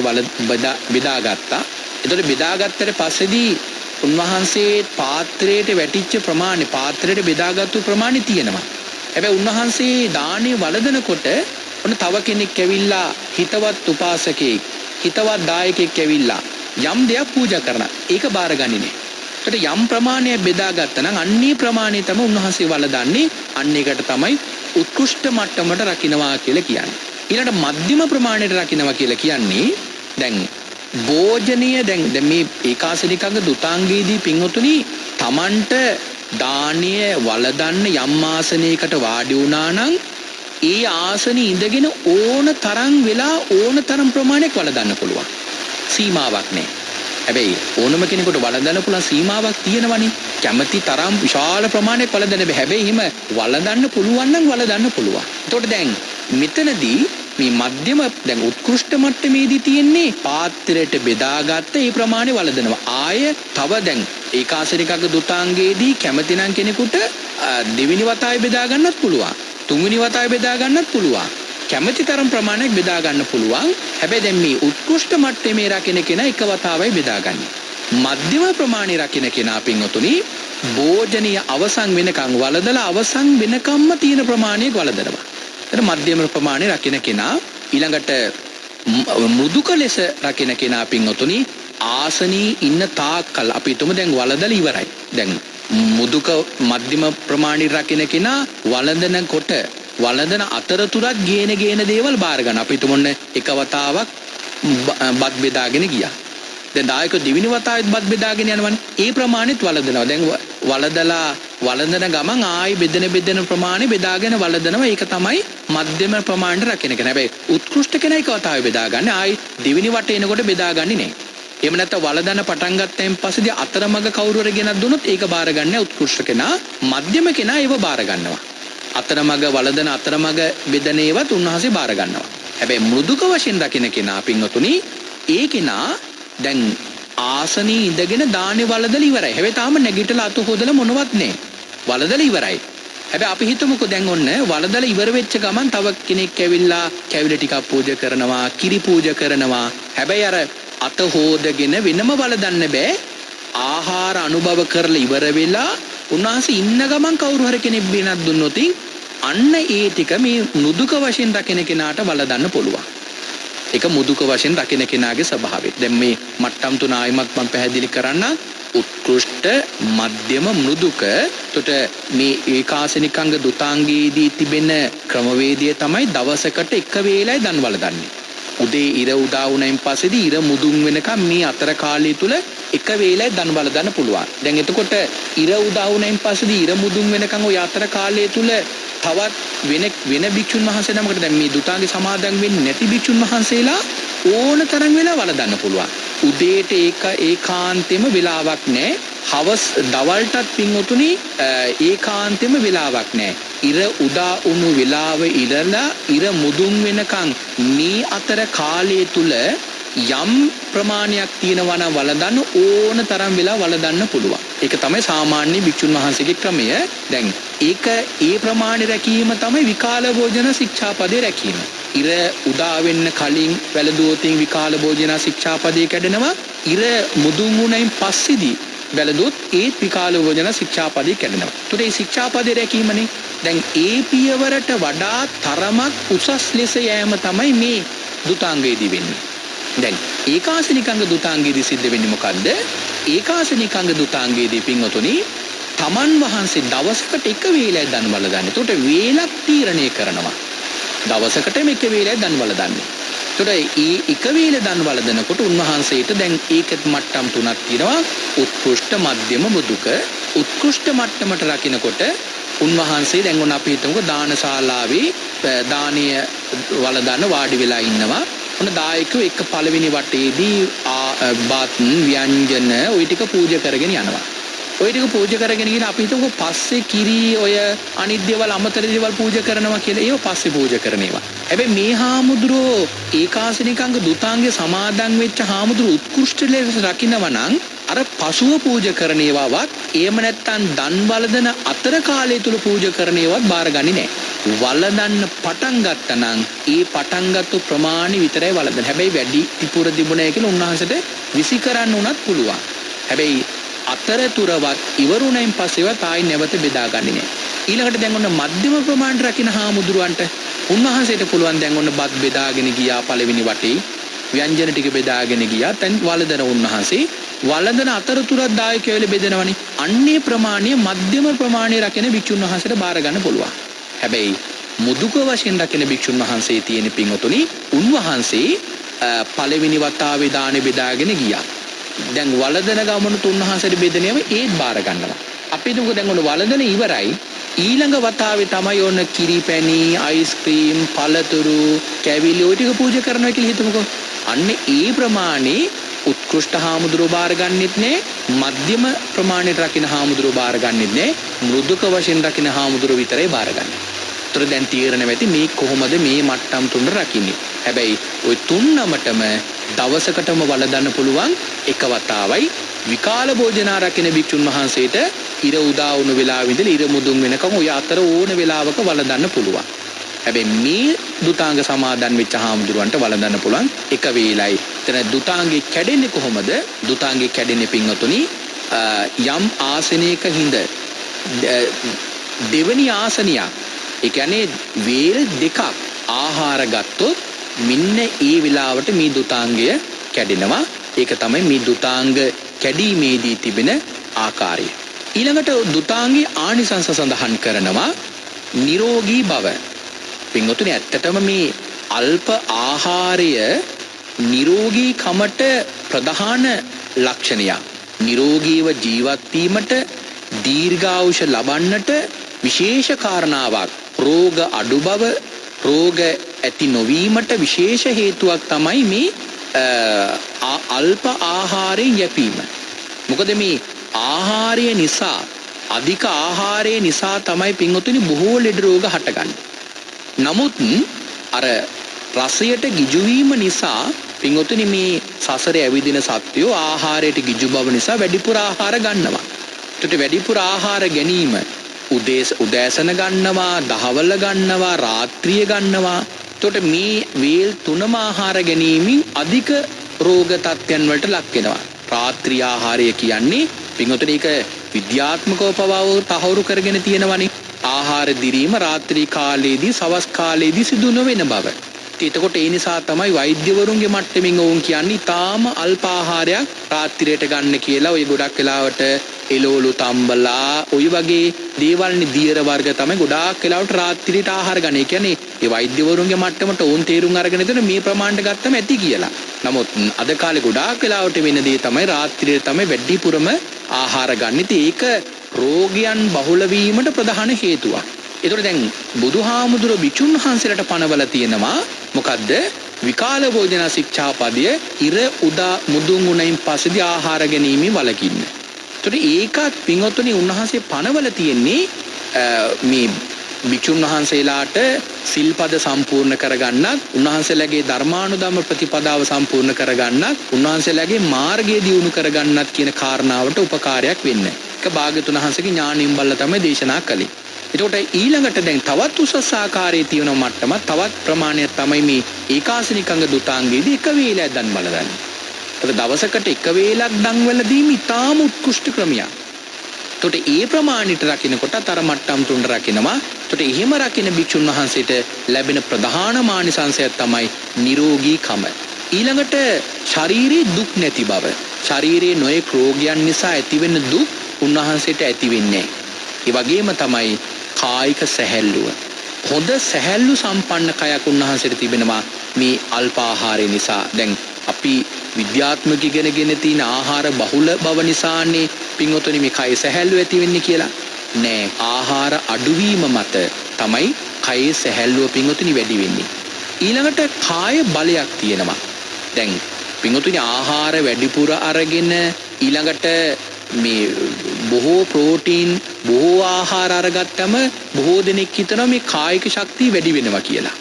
බෙදාගත්තා. එතකොට බෙදාගත්තට පස්සේදී උන්වහන්සේ පාත්‍රයට වැටිච්ච ප්‍රමාණය පාත්‍රයට බෙදාගත්තු ප්‍රමාණය තියෙනවා. හැබැයි උන්වහන්සේ දානේ වළඳනකොට ඔන්න තව කෙනෙක් ඇවිල්ලා හිතවත් උපාසකෙක් හිතවත් දායකයෙක් ඇවිල්ලා යම් දෙයක් පූජා කරනවා. ඒක බාරගන්නේ නැහැ. ඒකට යම් ප්‍රමාණයක් බෙදාගත්තා නම් අන්නේ ප්‍රමාණය තමයි උන්වහන්සේ වළඳන්නේ. අන්න ඒකට තමයි උත්කෘෂ්ඨ මට්ටමට රකින්නවා කියලා කියන්නේ. ඊළඟට මධ්‍යම ප්‍රමාණයට රකින්නවා කියලා කියන්නේ දැන් භෝජනීය දැන් මේ ඒකාසනිකංග දුතාංගයේදී පින්වතුනි තමන්ට දානීය වළඳන්න යම් ආසනයකට වාඩි වුණා නම් ඒ ආසනේ ඉඳගෙන ඕන තරම් වෙලා ඕන තරම් ප්‍රමාණයක් වළඳන්න පුළුවන්. සීමාවක් නැහැ. හැබැයි ඕනම කෙනෙකුට වළඳන්න පුළුවන් සීමාවක් තියෙනවනේ. කැමැති තරම් විශාල ප්‍රමාණයක් වළඳන්න බෑ. හැබැයි එහෙම වළඳන්න පුළුවන් නම් වළඳන්න පුළුවන්. එතකොට දැන් මෙතනදී මේ මධ්‍යම දැන් උත්කෘෂ්ඨ මට්ටමේදී තියෙන්නේ පාත්‍රයට බෙදාගත්ත ඒ ප්‍රමාණය වළඳනවා. ආය තව දැන් ඒකාසනිකක දුතාංගයේදී කැමතිනම් කෙනෙකුට දෙවෙනි වතාවේ බෙදා ගන්නත් පුළුවන්. තුන්වෙනි වතාවේ බෙදා ගන්නත් පුළුවන්. කැමති තරම් ප්‍රමාණයක් බෙදා ගන්න පුළුවන්. හැබැයි දැන් මේ උත්කෘෂ්ඨ මට්ටමේ රකින්න කෙනා එක වතාවයි බෙදාගන්නේ. මධ්‍යම ප්‍රමාණය රකින්න කෙනා පින්වතුනි භෝජනීය අවසන් වෙනකන් වළඳලා අවසන් වෙනකම්ම තියෙන ප්‍රමාණයක් වළඳනවා. එතන මධ්‍යම ප්‍රමාණය රකින්න කෙනා ඊළඟට මෘදුක ලෙස රකින්න කෙනා පින්වතුනි ආසනී ඉන්න තාක්කල් අපි හිතමු දැන් වළඳලා ඉවරයි. දැන් මුදුක මධ්‍යම ප්‍රමාණය රකින්න කෙනා වළඳනකොට වළඳන අතරතුරත් ගේන දේවල් බාර ගන්න. අපි හිතමුන්නේ එක වතාවක් බත් බෙදාගෙන ගියා. දැන් දායක දෙවෙනි වතාවෙත් බත් බෙදාගෙන යනවනේ. ඒ ප්‍රමාණෙත් වළඳනවා. දැන් වළඳන ගමන් ආයි බෙදෙන ප්‍රමාණය බෙදාගෙන වළඳනවා. ඒක තමයි මධ්‍යම ප්‍රමාණයට රකින්න කෙනා. හැබැයි උත්කෘෂ්ඨ කෙනා එක වතාවේ බෙදාගන්නේ ආයි දෙවෙනි වටේ එනකොට බෙදාගන්නේ නැහැ. එහෙම නැත්නම් වළඳන පටන් ගත්තයින් පස්සේදී අතරමඟ කවුරු හරි ගෙනත් දුන්නොත් ඒක බාර ගන්න උත්කෘෂ්ඨ කෙනා. මධ්‍යම කෙනා ඒව බාර ගන්නවා. අතරමඟ වළඳන අතරමඟ බෙදන ඒවත් උන්වහන්සේ බාර ගන්නවා. හැබැයි මෘදුක වශයෙන් රකින්න කෙනා පින්වතුනි ඒ කෙනා දැන් ආසනී ඉඳගෙන දානේ වළඳලා ඉවරයි. හැබැයි තාම නැගිටලා අත හොදලා මොනවත් නැහැ. වළඳලා ඉවරයි. හැබැයි අපි හිතමුකෝ දැන් ඔන්න වළඳලා ඉවර වෙච්ච ගමන් තව කෙනෙක් ඇවිල්ලා කැවිලි ටිකක් පූජා කරනවා, කිරි පූජා කරනවා. හැබැයි අර අත හොදගෙන වෙනම වළඳන්න බෑ. ආහාර අනුභව කරලා ඉවර වෙලා උන්වහන්සේ ඉන්න ගමන් කවුරු හරි කෙනෙක් බිනක් දුන්නොත් අන්න ඒ ටික මේ මෘදුක වශයෙන් රකින්න කෙනාට වළඳන්න පුළුවන්. ඒක මුදුක වශයෙන් රකින්න කෙනාගේ ස්වභාවය. දැන් මේ මට්ටම් තුන ආයිමත් මම පැහැදිලි කරන්න. උත්කෘෂ්ඨ මධ්‍යම මෘදුක. එතකොට මේ ඒකාසනිකංග දුතාංගයේදී තිබෙන ක්‍රමවේදය තමයි දවසකට එක වේලයි දන් වළඳන්නේ. උදේ ඉර උදා වුණයින් පස්සේදී ඉර මුදුන් වෙනකම් මේ අතර කාලය තුල එක වේලයි දන් වළඳන්න පුළුවන්. දැන් එතකොට ඉර උදා වුණයින් පස්සේදී ඉර මුදුන් වෙනකම් ওই අතර කාලය තුල තවත් වෙන භික්ෂුන් වහන්සේ නමකට දැන් මේ දුතාංගේ සමාදන් වෙන්නේ නැති භික්ෂුන් වහන්සේලා ඕන තරම් වෙලා වළඳන්න පුළුවන්. උදේට ඒකාන්තෙම වෙලාවක් නැහැ. හවස් දවල්ටත් පින්වතුනි ඒකාන්තෙම වෙලාවක් නැහැ. ඉර උදා වුණු වෙලාව ඉරලා ඉර මුදුන් වෙනකන් මේ අතර කාලය තුල යම් ප්‍රමාණයක් තියෙනවා නම් වළඳන්න ඕන තරම් වෙලා වළඳන්න පුළුවන්. ඒක තමයි සාමාන්‍ය භික්ෂුන් වහන්සේගේ ක්‍රමය. දැන් ඒක ඒ ප්‍රමාණය රැකීම තමයි විකාල භෝජන ශික්ෂාපදේ රැකීම. ඉර උදා වෙන්න කලින් වැළඳුවොතින් විකාල භෝජන ශික්ෂාපදේ කැඩෙනවා. ඉර මුදුන් වුණයින් පස්සේදී වැළඳුවොත් ඒ විකාල භෝජන ශික්ෂාපදේ කැඩෙනවා. ඒතකොට මේ ශික්ෂාපදේ රැකීමනේ දැන් ඒ පියවරට වඩා තරමක් උසස් ලෙස යෑම තමයි මේ දුතාංගයේදී වෙන්නේ. දැන් ඒකාසනිකංග දුතාංගයේදී සිද්ධ වෙන්නේ මොකද්ද? ඒකාසනිකංග දුතාංගයේදී පින්වතුනි තමන් වහන්සේ දවසකට එක වේලයි දන් වළඳන්නේ. එතකොට වේලක් තීරණය කරනවා. දවසකට මේක වේලයි දන් වළඳන්නේ. එතකොට ඒ එක වේල දන් වළඳනකොට උන්වහන්සේට දැන් ඒකත් මට්ටම් තුනක් තියෙනවා. උත්කෘෂ්ඨ මධ්‍යම මෘදුක. උත්කෘෂ්ඨ මට්ටමට රකින්නකොට උන්වහන්සේ දැන් ඔන්න අපි හිතමුකෝ දානශාලාවේ දානීය වළඳන වාඩි වෙලා ඉන්නවා. ඔන්න දායකයෝ එක පළවෙනි වටේදී බත් ව්‍යංජන ওই ටික පූජා කරගෙන යනවා. ওই ටික පූජා කරගෙන ගිහින් අපි හිතමුකෝ පස්සේ කිරි ඔය අනිත් දේවල් අමතර දේවල් පූජා කරනවා කියලා. ඒව පස්සේ පූජා කරන ඒවා. හැබැයි මේ හාමුදුරුවෝ ඒකාසනිකංග දුතාංගයේ සමාදන් වෙච්ච හාමුදුරුවෝ උත්කෘෂ්ඨ ලෙස රකින්නවා නම් අර පසුව පූජා කරන ඒවාවත් එහෙම නැත්නම් දන් වළඳන අතර කාලය තුල පූජා කරන ඒවාත් බාරගන්නේ නැහැ. වළඳන්න පටන් ගත්තා නම් ඒ පටන් ගත්තු ප්‍රමාණය විතරයි වළඳන. හැබැයි වැඩි තිපුර තිබුණේ කියලා උන්වහන්සේට විසි කරන්න උනත් පුළුවන්. හැබැයි අතරතුරවත් ඉවරුණයින් පස්සේවත් ආයි නැවත බෙදාගන්නේ නැහැ. ඊළඟට දැන් ඔන්න මධ්‍යම ප්‍රමාණයට රකින්න හාමුදුරුවන්ට උන්වහන්සේට පුළුවන් දැන් ඔන්න බත් බෙදාගෙන ගියා පළවෙනි වටේ ව්‍යංජන ටික බෙදාගෙන ගියා. දැන් වළඳන උන්වහන්සේ වළඳන අතරතුරත් දායකයෝ වෙල බෙදනවනේ. අන්නේ ප්‍රමාණය මධ්‍යම ප්‍රමාණය රකින්න භික්ෂුන් වහන්සේට බාර ගන්න පුළුවන්. හැබැයි මුදුක වශයෙන් රකින්න භික්ෂුන් වහන්සේ තියෙන පින්වතුනි උන්වහන්සේ පළවෙනි වතාවේ දානෙ බෙදාගෙන ගියා. දැන් වළඳන ගමන තුන්වහන්සේට බෙදෙනේම ඒත් බාර ගන්නවා. අපි දුක දැන් ඔන්න වළඳන ඉවරයි. ඊළඟ වතාවේ තමයි ඔන්න කිරි පැණි, අයිස්ක්‍රීම්, පළතුරු, කැවිලි ඔය ටික පූජා කරනවා කියලා හිතමුකෝ. අන්න ඒ ප්‍රමාණේ උත්කෘෂ්ඨ හාමුදුරුවෝ බාර ගන්නෙත් නෑ. මධ්‍යම ප්‍රමාණයට රකින්න හාමුදුරුවෝ බාර ගන්නෙත් නෑ. මෘදුක වශයෙන් රකින්න හාමුදුරුවෝ විතරයි බාර ගන්නේ. ඒතර දැන් තීරණ වෙති මේ කොහොමද මේ මට්ටම් තුන රකින්නේ. හැබැයි ওই තුන්නමටම දවසකටම වළඳන්න පුළුවන් එක වතාවයි විකාල භෝජනා රකින්න භික්ෂුන් වහන්සේට ඉර උදා වුණු වෙලාවෙ ඉඳලා ඉර මුදුන් වෙනකම් ඔය අතර ඕන වෙලාවක වළඳන්න පුළුවන්. හැබැයි මේ දුතාංග සමාදන් වෙච්ච හාමුදුරුවන්ට වළඳන්න පුළුවන් එක වේලයි. එතන දුතාංගේ කැඩෙන්නේ කොහොමද? දුතාංගේ කැඩෙන්නේ පින්වතුනි යම් ආසනයක හිඳ දෙවනි ආසනියක්. ඒ කියන්නේ වේල් දෙකක් ආහාර ගත්තොත් මෙන්න ඒ වෙලාවට මේ දුතාංගය කැඩෙනවා. ඒක තමයි මේ දුතාංග කැඩීමේදී තිබෙන ආකාරය. ඊළඟට දුතාංගයේ ආනිසංස සඳහන් කරනවා නිරෝගී බව. පින්වතුනි ඇත්තටම මේ අල්ප ආහාරය නිරෝගී කමට ප්‍රධාන ලක්ෂණයක්. නිරෝගීව ජීවත් වීමට දීර්ඝායුෂ ලබන්නට විශේෂ කාරණාවක්. රෝග අඩු බව, රෝග ඇති නොවීමට විශේෂ හේතුවක් තමයි මේ අල්ප ආහාරයෙන් යැපීම. මොකද මේ ආහාරය නිසා අධික ආහාරය නිසා තමයි පින්වතුනි බොහෝ ලෙඩ රෝග හටගන්නේ. නමුත් අර රසයට ගිජු වීම නිසා පින්වතුනි මේ සසරේ ඇවිදින සත්වයෝ ආහාරයට ගිජු බව නිසා වැඩිපුර ආහාර ගන්නවා. ඒකට වැඩිපුර ආහාර ගැනීම උදෑසන ගන්නවා, දහවල ගන්නවා, රාත්‍රිය ගන්නවා. එතකොට මේ වේල් තුනම ආහාර ගැනීමෙන් අධික රෝග තත්ත්වයන් වලට ලක් වෙනවා. රාත්‍රී ආහාරය කියන්නේ පින්වතුනි ඒක විද්‍යාත්මකව පවාව තහවුරු කරගෙන තියෙනවනේ. ආහාර දිරීම රාත්‍රී කාලයේදී සවස් කාලයේදී සිදු නොවන බව. එතකොට ඒ නිසා තමයි වෛද්‍යවරුන්ගේ මට්ටමින් වුන් කියන්නේ තාම අල්ප ආහාරයක් රාත්‍රියට ගන්න කියලා. ඔය ගොඩක් වෙලාවට එළවලු තම්බලා ඔය වගේ දේවල්නේ දියර වර්ග තමයි ගොඩාක් වෙලාවට රාත්‍රියට ආහාර ගන්න. ඒ කියන්නේ ඒ වෛද්‍යවරුන්ගේ මට්ටමට ඕන් තේරුම් අරගෙන ඉතින් මේ ප්‍රමාණයට ගත්තම ඇති කියලා. නමුත් අද කාලේ ගොඩාක් වෙලාවට වෙන දේ තමයි රාත්‍රියේ තමයි වැඩිපුරම ආහාර ගන්න. ඉතින් ඒක රෝගයන් බහුල වීමට ප්‍රධාන හේතුවක්. ඒතකොට දැන් බුදුහාමුදුරුවෝ භික්ෂුන් වහන්සේලාට පනවලා තියෙනවා මොකද්ද? විකාල භෝජන ශික්ෂාපදය ඉර උදා මුදුන් උණයින් පස්සේදී ආහාර ගැනීමෙන් වළකින්න. ඒතකොට ඒකත් පින්වත්නි උන්වහන්සේ පනවලා තියෙන්නේ මේ භික්ෂුන් වහන්සේලාට සිල්පද සම්පූර්ණ කරගන්නත්, උන්වහන්සේලාගේ ධර්මානුධම්ම ප්‍රතිපදාව සම්පූර්ණ කරගන්නත්, උන්වහන්සේලාගේ මාර්ගය දියුණු කරගන්නත් කියන කාරණාවට උපකාරයක් වෙන්නේ. ඒක භාග්‍යතුන් වහන්සේගේ ඥාණයෙන් බලලා තමයි දේශනා කළේ. එතකොට ඊළඟට දැන් තවත් උසස් ආකාරයේ තියෙන මට්ටමක් තවත් ප්‍රමාණයක් තමයි මේ ඒකාසනිකංග දුතාංගයේදී එක වේලයක් දන් බලදන්නේ. ඒක දවසකට එක වේලක් දන් වල දීම ඉතාම උත්කෘෂ්ඨ ක්‍රමයක්. එතකොට ඒ ප්‍රමාණයට රකින්නකොට අතර මට්ටම් තුන රකින්නවා. එතකොට එහෙම රකින්න භික්ෂුන් වහන්සේට ලැබෙන ප්‍රධාන මානිසංසයක් තමයි නිරෝගීකම. ඊළඟට ශාරීරික දුක් නැති බව. ශාරීරියේ නොයෙක් රෝගයන් නිසා ඇතිවෙන දුක් උන්වහන්සේට ඇති වෙන්නේ නැහැ. ඒ වගේම තමයි කායික සැහැල්ලුව. හොඳ සැහැල්ලු සම්පන්න කයක් උන්වහන්සේට තිබෙනවා මේ අල්ප ආහාරය නිසා. දැන් අපි විද්‍යාත්මක ඉගෙනගෙන තියෙන ආහාර බහුල බව නිසානේ පින්වතුනි මේ කය සැහැල්ලු ඇති වෙන්නේ කියලා. නෑ, ආහාර අඩුවීම මත තමයි කයේ සැහැල්ලුව පින්වතුනි වැඩි වෙන්නේ. ඊළඟට කාය බලයක් තියෙනවා. දැන් පින්වතුනි ආහාර වැඩිපුර අරගෙන ඊළඟට මේ බොහෝ ප්‍රෝටීන් බොහෝ ආහාර අරගත්තම බොහෝ දෙනෙක් හිතනවා මේ කායික ශක්තිය වැඩි වෙනවා කියලා.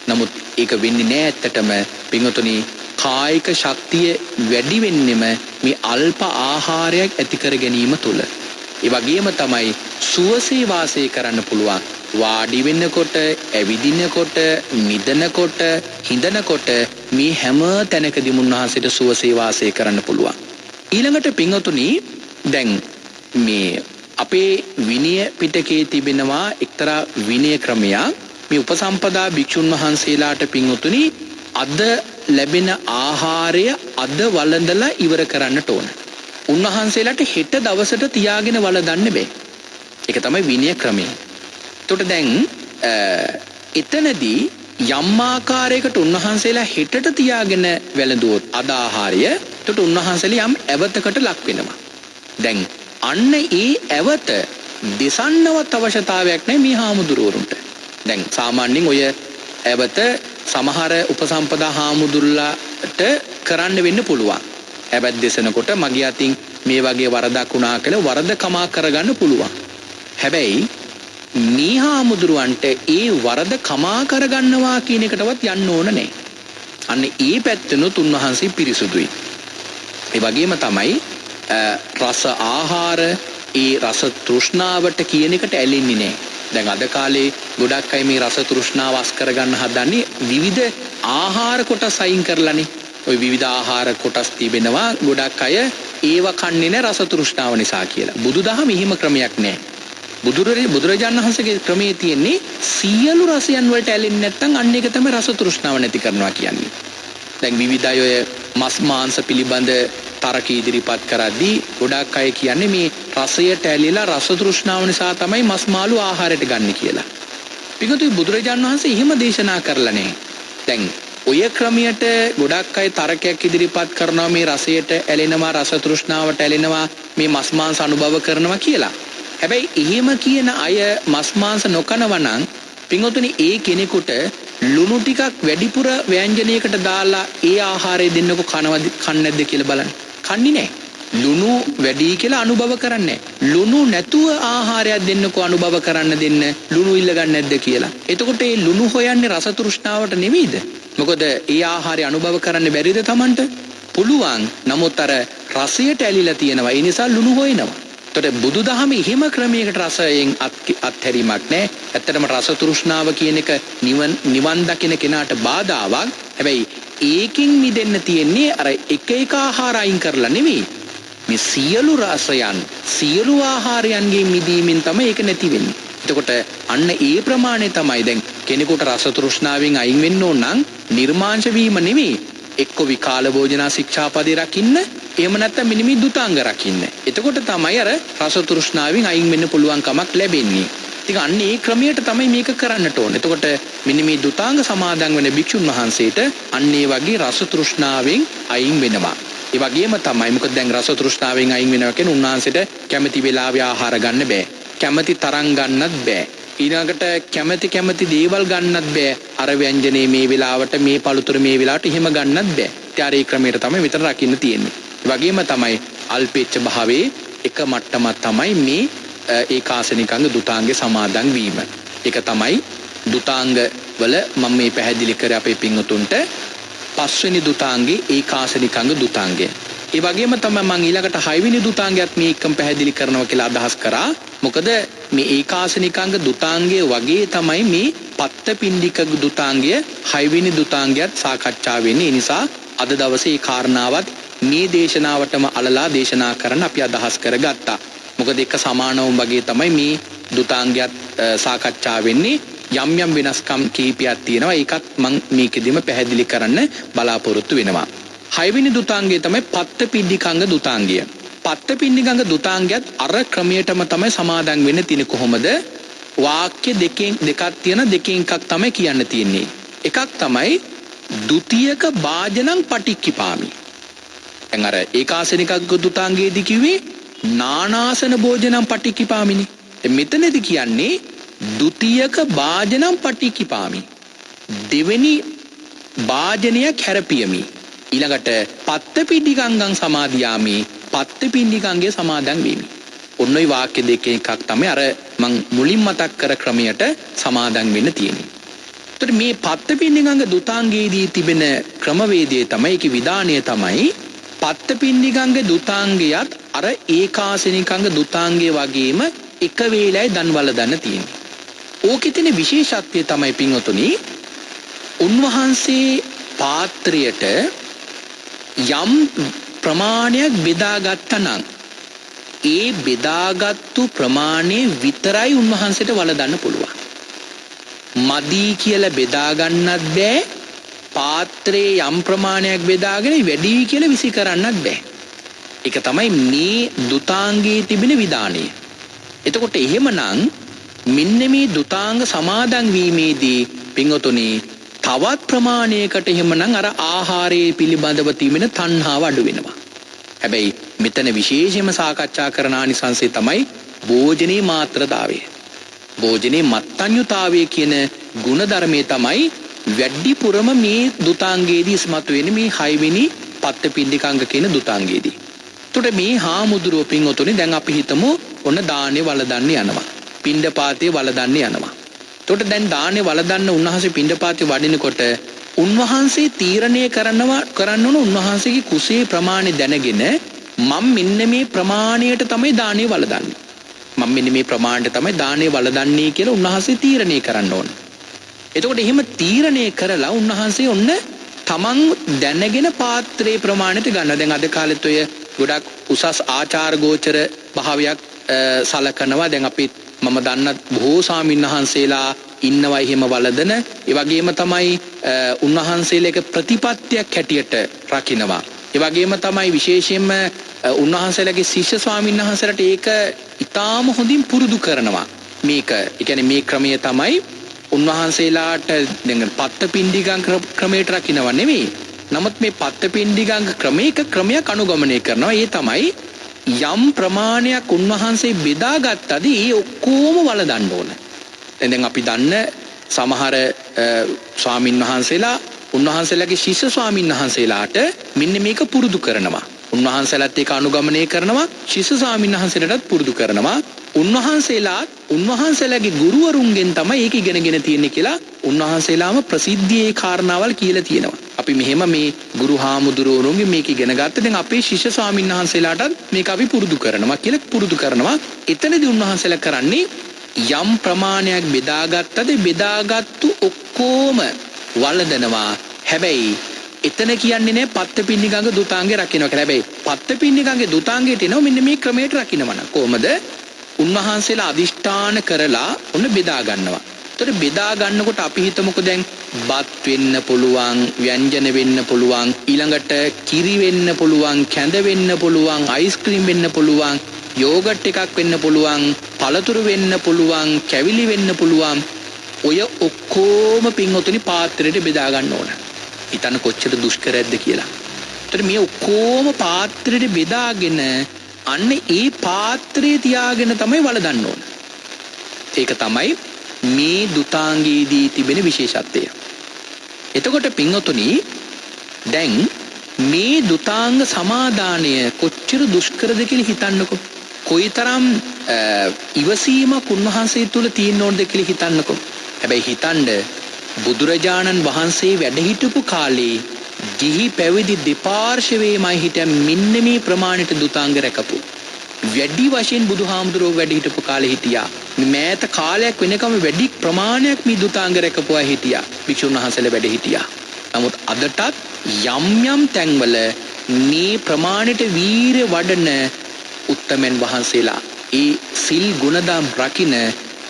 නමුත් ඒක වෙන්නේ නෑ. ඇත්තටම පින්වතුනි කායික ශක්තිය වැඩි වෙන්නෙම මේ අල්ප ආහාරයක් ඇති කර ගැනීම තුළ. ඒ වගේම තමයි සුවසේ වාසය කරන්න පුළුවන්. වාඩි වෙන්නකොට, ඇවිදිනකොට, නිදනකොට, හිඳනකොට මේ හැම තැනකදීම උන්වහන්සේට සුවසේ වාසය කරන්න පුළුවන්. ඊළඟට පින්වතුනි දැන් මේ අපේ විනය පිටකේ තිබෙනවා එක්තරා විනය ක්‍රමයක්. මේ උපසම්පදා භික්ෂුන් වහන්සේලාට පින්වතුනි අද ලැබෙන ආහාරය අද වළඳලා ඉවර කරන්නට ඕන. උන්වහන්සේලාට හෙට දවසට තියාගෙන වළඳන්න බෑ. ඒක තමයි විනය ක්‍රමය. එතකොට දැන් එතනදී යම් ආකාරයකට උන්වහන්සේලා හෙටට තියාගෙන වැළඳුවොත් අද ආහාරය, එතකොට උන්වහන්සේලා යම් ඇවතකට ලක් වෙනවා. දැන් අන්න ඒ ඇවත දෙසන්නවත් අවශ්‍යතාවයක් නැහැ මේ හාමුදුරුවරුන්ට. දැන් සාමාන්‍යයෙන් ඔය ඇවත සමහර උපසම්පදා හාමුදුරුලාට කරන්න වෙන්න පුළුවන්. ඇවත දෙසනකොට මගේ අතින් මේ වගේ වරදක් වුණා කියලා වරද කමා කරගන්න පුළුවන්. හැබැයි මේ හාමුදුරුවන්ට ඒ වරද කමා කරගන්නවා කියන එකටවත් යන්න ඕන නැහැ. අන්න ඒ පැත්තනොත් උන්වහන්සේ පිරිසුදුයි. ඒ වගේම තමයි රස ආහාර ඒ රස තෘෂ්ණාවට කියන එකට ඇලෙන්නේ නැහැ. දැන් අද කාලේ ගොඩක් අය මේ රස තෘෂ්ණාව අස් කරගන්න හදන්නේ විවිධ ආහාර කොටස් අයින් කරලානේ. ওই විවිධ ආහාර කොටස් තිබෙනවා ගොඩක් අය ඒව කන්නේ නැහැ රස තෘෂ්ණාව නිසා කියලා. බුදුදහම එහෙම ක්‍රමයක් නැහැ. බුදුරජාණන් වහන්සේගේ ක්‍රමයේ තියෙන්නේ සියලු රසයන් වලට ඇලෙන්නේ නැත්නම් අන්න ඒක තමයි රස තෘෂ්ණාව නැති කරනවා කියන්නේ. දැන් විවිධ අය මස් මාංශ පිළිබඳ තරක ඉදිරිපත් කරද්දී ගොඩක් අය කියන්නේ මේ රසයට ඇලිලා රස තෘෂ්ණාව නිසා තමයි මස් මාළු ආහාරයට ගන්න කියලා. පිටුතුයි බුදුරජාණන් වහන්සේ එහෙම දේශනා කරලා නැහැ. දැන් ඔය ක්‍රමයට ගොඩක් අය තරකයක් ඉදිරිපත් කරනවා මේ රසයට ඇලෙනවා රස තෘෂ්ණාවට ඇලෙනවා මේ මස් මාංශ අනුභව කරනවා කියලා. හැබැයි එහෙම කියන අය මස් මාංශ නොකනවා නම් පිටුතුනි ඒ කෙනෙකුට ලුණු ටිකක් වැඩිපුර ව්‍යංජනයකට දාලා ඒ ආහාරය දෙන්නකො කන්නේ නැද්ද කියලා බලන්න. කන්නේ නැහැ. ලුණු වැඩි කියලා අනුභව කරන්නේ නැහැ. ලුණු නැතුව ආහාරයක් දෙන්නකො අනුභව කරන්න දෙන්න ලුණු ඉල්ල ගන්න නැද්ද කියලා. එතකොට මේ ලුණු හොයන්නේ රස තෘෂ්ණාවට නෙවෙයිද? මොකද ඒ ආහාරය අනුභව කරන්න බැරිද Tamanට? පුළුවන්. නමුත් අර රසයට ඇලිලා තියෙනවා. ඒ නිසා ලුණු හොයනවා. එතකොට බුදුදහම එහෙම ක්‍රමයකට රසයෙන් අත්හැරීමක් නැහැ. ඇත්තටම රස තෘෂ්ණාව කියන එක නිවන් දකින කෙනාට බාධාවක්. හැබැයි ඒකින් මිදෙන්න තියෙන්නේ අර එක එක ආහාර අයින් කරලා නෙවෙයි. මේ සියලු රසයන් සියලු ආහාරයන්ගේ මිදීමෙන් තමයි ඒක නැති වෙන්නේ. එතකොට අන්න ඒ ප්‍රමාණය තමයි දැන් කෙනෙකුට රස තෘෂ්ණාවෙන් අයින් වෙන්න ඕන නම් නිර්මාංශ වීම නෙවෙයි. එක්ක විකාල භෝජනා ශික්ෂාපදේ රකින්න එහෙම නැත්නම් මිනිමි දුතාංග රකින්න. එතකොට තමයි අර රස තෘෂ්ණාවෙන් අයින් වෙන්න පුළුවන් කමක් ලැබෙන්නේ. ඉතින් අන්න ඒ ක්‍රමයට තමයි මේක කරන්නට ඕනේ. එතකොට මිනිමි දුතාංග සමාදන් වෙන භික්ෂුන් වහන්සේට අන්න ඒ වගේ රස තෘෂ්ණාවෙන් අයින් වෙනවා. ඒ වගේම තමයි මොකද දැන් රස තෘෂ්ණාවෙන් අයින් වෙනවා කියන්නේ උන්වහන්සේට කැමැති වෙලාවේ ආහාර ගන්න බෑ. කැමැති තරම් ගන්නත් බෑ. ඊළඟට කැමැති දේවල් ගන්නත් බෑ. අර ව්‍යංජනේ මේ වෙලාවට මේ පළතුර මේ වෙලාවට එහෙම ගන්නත් බෑ. ඒ ක්‍රමයට තමයි මෙතන රකින්න තියෙන්නේ. වගේම තමයි අල්පේච්ඡ භාවයේ එක මට්ටමක් තමයි මේ ඒකාසනිකංග දුතාංගේ සමාදන් වීම. ඒක තමයි දුතාංග වල මම මේ පැහැදිලි කර අපේ පින්වතුන්ට පස්වෙනි දුතාංගේ ඒකාසනිකංග දුතාංගය. ඒ වගේම තමයි මම ඊළඟට 6 වෙනි දුතාංගයත් මේ එකම පැහැදිලි කරනවා කියලා අදහස් කරා. මොකද මේ ඒකාසනිකංග දුතාංගය වගේ තමයි මේ පත්තපිණ්ඩික දුතාංගය 6 වෙනි දුතාංගයත් සාකච්ඡා වෙන්නේ. ඒ නිසා අද දවසේ මේ කාරණාවත් මේ දේශනාවටම අලලා දේශනා කරන්න අපි අදහස් කරගත්තා. මොකද එක සමානවම වගේ තමයි මේ දුතාංගයත් සාකච්ඡා වෙන්නේ. යම් යම් වෙනස්කම් කීපයක් තියෙනවා. ඒකත් මම මේකෙදිම පැහැදිලි කරන්න බලාපොරොත්තු වෙනවා. 6 වෙනි දුතාංගය තමයි පත්තපිණ්ඩිකංග දුතාංගය. පත්තපිණ්ඩිකංග දුතාංගයත් අර ක්‍රමයටම තමයි සමාදන් වෙන්න තියෙන්නේ. කොහොමද? වාක්‍ය දෙකක් තියෙන දෙකෙන් එකක් තමයි කියන්න තියෙන්නේ. එකක් තමයි ဒုတိယ භාජනං පටික්කිපාමි. දැන් අර ඒකාසනිකංග දුතාංගයේදී කිව්වේ නානාසන භෝජනං පටික්කිපාමිනි. මෙතනදී කියන්නේ ဒုတိယ භාජනං පටික්කිපාමි. දෙවෙනි භාජනයක් හැරපියමි. ඊළඟට පත්තපිණ්ඩිකංගං සමාදියාමි. පත්තපිණ්ඩිකංගේ සමාදන් වීමි. ඔන්න ඔය වාක්‍ය දෙකෙන් එකක් තමයි අර මං මුලින් මතක් කර ක්‍රමයට සමාදන් වෙන්න තියෙන්නේ. එතකොට මේ පත්තපිණ්ඩිකංග දුතාංගයේදී තිබෙන ක්‍රමවේදය තමයි ඒකේ විධානය තමයි පත්තපිණ්ඩිකංග දුතාංගයත් අර ඒකාසනිකංග දුතාංගය වගේම එක වේලයි දන්වල දන්න තියෙන්නේ. ඕකේ තියෙන විශේෂත්වය තමයි පින්වතුනි උන්වහන්සේ පාත්‍රයට යම් ප්‍රමාණයක් බෙදාගත්තා නම් ඒ බෙදාගත්තු ප්‍රමාණය විතරයි උන්වහන්සේට වළඳන්න පුළුවන්. මදි කියලා බෙදා ගන්නත් බෑ. පාත්‍රයේ යම් ප්‍රමාණයක් බෙදාගෙන වැඩි කියලා විසි කරන්නත් බෑ. ඒක තමයි මේ දුතාංගයේ තිබෙන විධානය. එතකොට එහෙමනම් මෙන්න මේ දුතාංග සමාදන් වීමේදී පින්වතුනි තවත් ප්‍රමාණයකට එහෙමනම් අර ආහාරයේ පිළිබඳව තිබෙන තණ්හාව අඩු වෙනවා. හැබැයි මෙතන විශේෂයෙන්ම සාකච්ඡා කරන ආනිසංසය තමයි භෝජනේ මාත්‍රතාවය. භෝජනේ මත්ඤ්‍යතාවය කියන ගුණ ධර්මයේ තමයි වැඩිපුරම මේ දුතාංගයේදී ඉස්මතු වෙන්නේ මේ 6 වෙනි පත්තපිණ්ඩිකංග කියන දුතාංගයේදී. එතකොට මේ හාමුදුරුවෝ පින්වතුනි දැන් අපි හිතමු ඔන්න දානේ වළඳන්න යනවා. පිණ්ඩපාතේ වළඳන්න යනවා. එතකොට දැන් දානේ වළඳන්න උන්වහන්සේ පිණ්ඩපාතේ වඩිනකොට උන්වහන්සේ තීරණය කරන්න ඕන උන්වහන්සේගේ කුසේ ප්‍රමාණය දැනගෙන මම මෙන්න මේ ප්‍රමාණයට තමයි දානේ වළඳන්නේ. මම මෙන්න මේ ප්‍රමාණයට තමයි දානේ වළඳන්නේ කියලා උන්වහන්සේ තීරණය කරන්න ඕන. එතකොට එහෙම තීරණය කරලා උන්වහන්සේ ඔන්න තමන් දැනගෙන පාත්‍රයේ ප්‍රමාණයට ගන්න. දැන් අද කාලෙත් ඔය ගොඩක් උසස් ආචාර ගෝචර භාවයක් සලකනවා. දැන් අපි මම දන්න බොහෝ ස්වාමීන් වහන්සේලා ඉන්නවා එහෙම වළඳන. ඒ වගේම තමයි උන්වහන්සේලේක ප්‍රතිපත්තියක් හැටියට රකින්නවා. ඒ වගේම තමයි විශේෂයෙන්ම උන්වහන්සේලාගේ ශිෂ්‍ය ස්වාමීන් වහන්සේලාට ඒක ඉතාම හොඳින් පුරුදු කරනවා. මේක ඒ කියන්නේ මේ ක්‍රමය තමයි උන්වහන්සේලාට දැන් පත්තපිණ්ඩිකං ක්‍රමයට රකින්නව නෙවෙයි. නමුත් මේ පත්තපිණ්ඩිකං ක්‍රමයක් අනුගමනය කරනවා. ඒ තමයි යම් ප්‍රමාණයක් උන්වහන්සේ බෙදාගත්තද ඒ ඔක්කොම වළඳන්න ඕන. දැන් අපි දන්න සමහර ස්වාමින් වහන්සේලා උන්වහන්සේලාගේ ශිෂ්‍ය ස්වාමින් වහන්සේලාට මෙන්න මේක පුරුදු කරනවා. උන්වහන්සේලාත් ඒක අනුගමනය කරනවා. ශිෂ්‍ය ස්වාමින් වහන්සේලාටත් පුරුදු කරනවා. උන්වහන්සේලාගේ ගුරුවරුන්ගෙන් තමයි ඒක ඉගෙනගෙන තියෙන්නේ කියලා උන්වහන්සේලාම ප්‍රසිද්ධියේ කාරණාවල් කියලා තියෙනවා. අපි මෙහෙම මේ ගුරු හාමුදුරුවරුන්ගෙන් මේක ඉගෙන ගත්ත. දැන් අපේ ශිෂ්‍ය ස්වාමින් වහන්සේලාටත් මේක අපි පුරුදු කරනවා කියලා පුරුදු කරනවා. එතනදී උන්වහන්සේලා කරන්නේ යම් ප්‍රමාණයක් බෙදාගත්තද බෙදාගත්තු ඔක්කොම වළඳනවා. හැබැයි එතන කියන්නේ නෑ පත්තපිණ්ඩිකංග දුතාංගේ රකින්නවා කියලා. හැබැයි පත්තපිණ්ඩිකංගේ දුතාංගයට එනවා මෙන්න මේ ක්‍රමයට රකින්නවන. කොහොමද? උන්වහන්සේලා අදිෂ්ඨාන කරලා ඔන්න බෙදා ගන්නවා. ඒතර බෙදා ගන්නකොට අපි හිතමුකෝ දැන් බත් වෙන්න පුළුවන්, ව්‍යංජන වෙන්න පුළුවන්, ඊළඟට කිරි වෙන්න පුළුවන්, කැඳ වෙන්න පුළුවන්, අයිස්ක්‍රීම් වෙන්න පුළුවන්, යෝගට් එකක් වෙන්න පුළුවන්, පළතුරු වෙන්න පුළුවන්, කැවිලි වෙන්න පුළුවන්. ඔය ඔක්කොම පින්වතුනි පාත්‍රයට බෙදා ගන්න ඕන. හිතන්න කොච්චර දුෂ්කරද කියලා. ඒතර මේ ඔක්කොම පාත්‍රයට බෙදාගෙන අන්න ඒ පාත්‍රයේ තියාගෙන තමයි වළඳන්න ඕන. ඒක තමයි මේ දුතාංගයේදී තිබෙන විශේෂත්වය. එතකොට පින්වතුනි දැන් මේ දුතාංග සමාදානය කොච්චර දුෂ්කරද කියලා හිතන්නකෝ. කොයිතරම් ඉවසීමක් උන්වහන්සේ තුල තියෙන්න ඕනද කියලා හිතන්නකෝ. හැබැයි හිතන්න බුදුරජාණන් වහන්සේ වැඩ හිටපු කාලේ ගිහි පැවිදි දෙපාර්ශවයේමයි හිටියන් මෙන්න මේ ප්‍රමාණයට දුතාංග රැකපු. වැඩි වශයෙන් බුදුහාමුදුරුවෝ වැඩ හිටපු කාලේ හිටියා. මෑත කාලයක් වෙනකම් වැඩි ප්‍රමාණයක් මේ දුතාංග රැකපුවා හිටියා. භික්ෂුන් වහන්සේලා වැඩ හිටියා. නමුත් අදටත් යම් යම් තැන්වල මේ ප්‍රමාණයට වීරය වඩන උත්තමයන් වහන්සේලා ඒ සිල් ගුණදම් රකින්න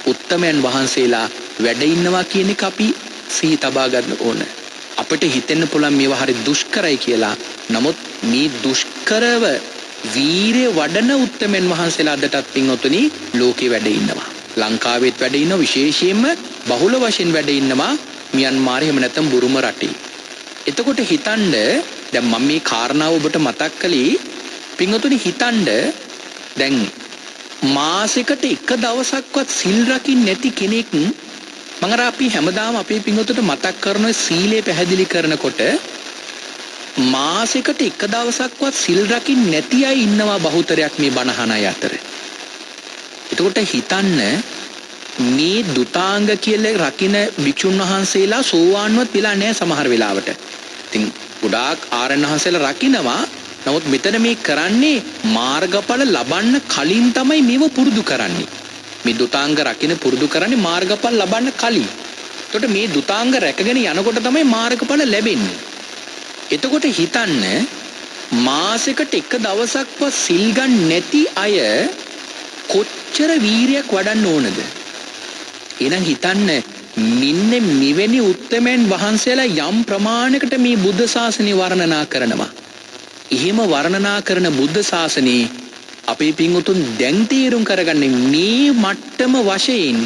උත්තමයන් වහන්සේලා වැඩ ඉන්නවා කියන එක අපි සිහි තබා ගන්න ඕන. අපිට හිතෙන්න පුළුවන් මේවා හරි දුෂ්කරයි කියලා. නමුත් මේ දුෂ්කරව වීරය වඩන උත්තමයන් වහන්සේලා අදටත් පින්වතුනි ලෝකේ වැඩ ඉන්නවා. ලංකාවෙත් වැඩ ඉන්නවා. විශේෂයෙන්ම බහුල වශයෙන් වැඩ ඉන්නවා මියන්මාර් එහෙම නැත්නම් බුරුම රටේ. එතකොට හිතන්න දැන් මම මේ කාරණාව ඔබට මතක් කළේ පින්වතුනි හිතන්න දැන් මාසෙකට එක දවසක්වත් සිල් රකින්න නැති කෙනෙක් මම අර අපි හැමදාම අපේ පින්වතුන්ට මතක් කරන සීලය පැහැදිලි කරනකොට මාසෙකට එක දවසක්වත් සිල් රකින්න නැති අය ඉන්නවා බහුතරයක් මේ බණහන අය අතර. එතකොට හිතන්න මේ දුතාංග කියලා රකින්න භික්ෂුන් වහන්සේලා සෝවාන්වත් වෙලා නැහැ සමහර වෙලාවට. ඉතින් ගොඩාක් ආරණ වහන්සේලා රකින්නවා. නමුත් මෙතන මේ කරන්නේ මාර්ගඵල ලබන්න කලින් තමයි මේව පුරුදු කරන්නේ. මේ දුතාංග රකින්න පුරුදු කරන්නේ මාර්ගඵල ලබන්න කලින්. එතකොට මේ දුතාංග රැකගෙන යනකොට තමයි මාර්ගඵල ලැබෙන්නේ. එතකොට හිතන්න මාසෙකට එක දවසක්වත් සිල් ගන්න නැති අය කොච්චර වීරියක් වඩන්න ඕනද? එහෙනම් හිතන්න මෙන්න මෙවැනි උත්තමයන් වහන්සේලා යම් ප්‍රමාණයකට මේ බුද්ධ ශාසනය වර්ණනා කරනවා. එහෙම වර්ණනා කරන බුද්ධ ශාසනයේ අපේ පින්වතුන් දැන් තීරුම් කරගන්නේ මේ මට්ටම වශයෙන්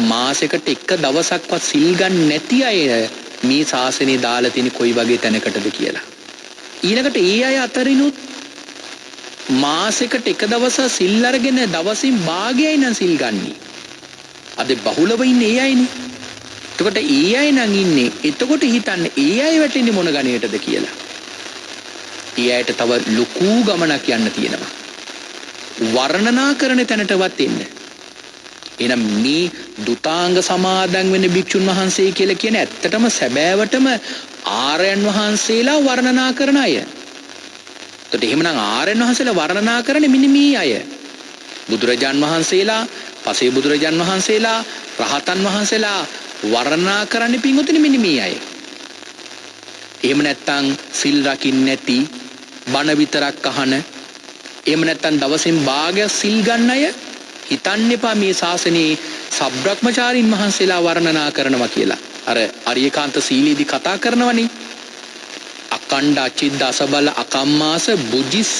මාසෙකට එක දවසක්වත් සිල් ගන්න නැති අය මේ ශාසනය දාලා තියෙන කොයි වගේ තැනකටද කියලා. ඊළඟට ඒ අය අතරිනුත් මාසෙකට එක දවසක් සිල් අරගෙන දවසින් භාගයයි නම් සිල් ගන්නේ. අද බහුලව ඉන්නේ ඒ අයනේ. එතකොට ඒ අය නම් ඉන්නේ. එතකොට හිතන්න ඒ අය වැටෙන්නේ මොන ගණයටද කියලා. ඒ අයට තව ලොකු ගමනක් යන්න තියෙනවා. වර්ණනා කරන තැනටවත් එන්න. එහෙනම් මේ දුතාංග සමාදන් වෙන භික්ෂුන් වහන්සේ කියලා කියන ඇත්තටම සැබෑවටම ආර්යයන් වහන්සේලා වර්ණනා කරන අය. එතකොට එහෙමනම් ආර්යයන් වහන්සේලා වර්ණනා කරන්නේ මෙන්න මේ අය. බුදුරජාන් වහන්සේලා, පසේ බුදුරජාන් වහන්සේලා, රහතන් වහන්සේලා වර්ණනා කරන්නේ පින්වතුනි මෙන්න මේ අය. එහෙම නැත්තම් සිල් රකින්න නැති, බණ විතරක් අහන, එහෙම නැත්තම් දවසෙන් භාගයක් සිල් ගන්න අය හිතන්න එපා මේ ශාසනයේ සබ්‍රක්‍මචාරින් වහන්සේලා වර්ණනා කරනවා කියලා. අර අරියකාන්ත සීලීදී කතා කරනවනේ. අකණ්ඩ අචිද්ද අසබල අකම්මාස බුජිස්ස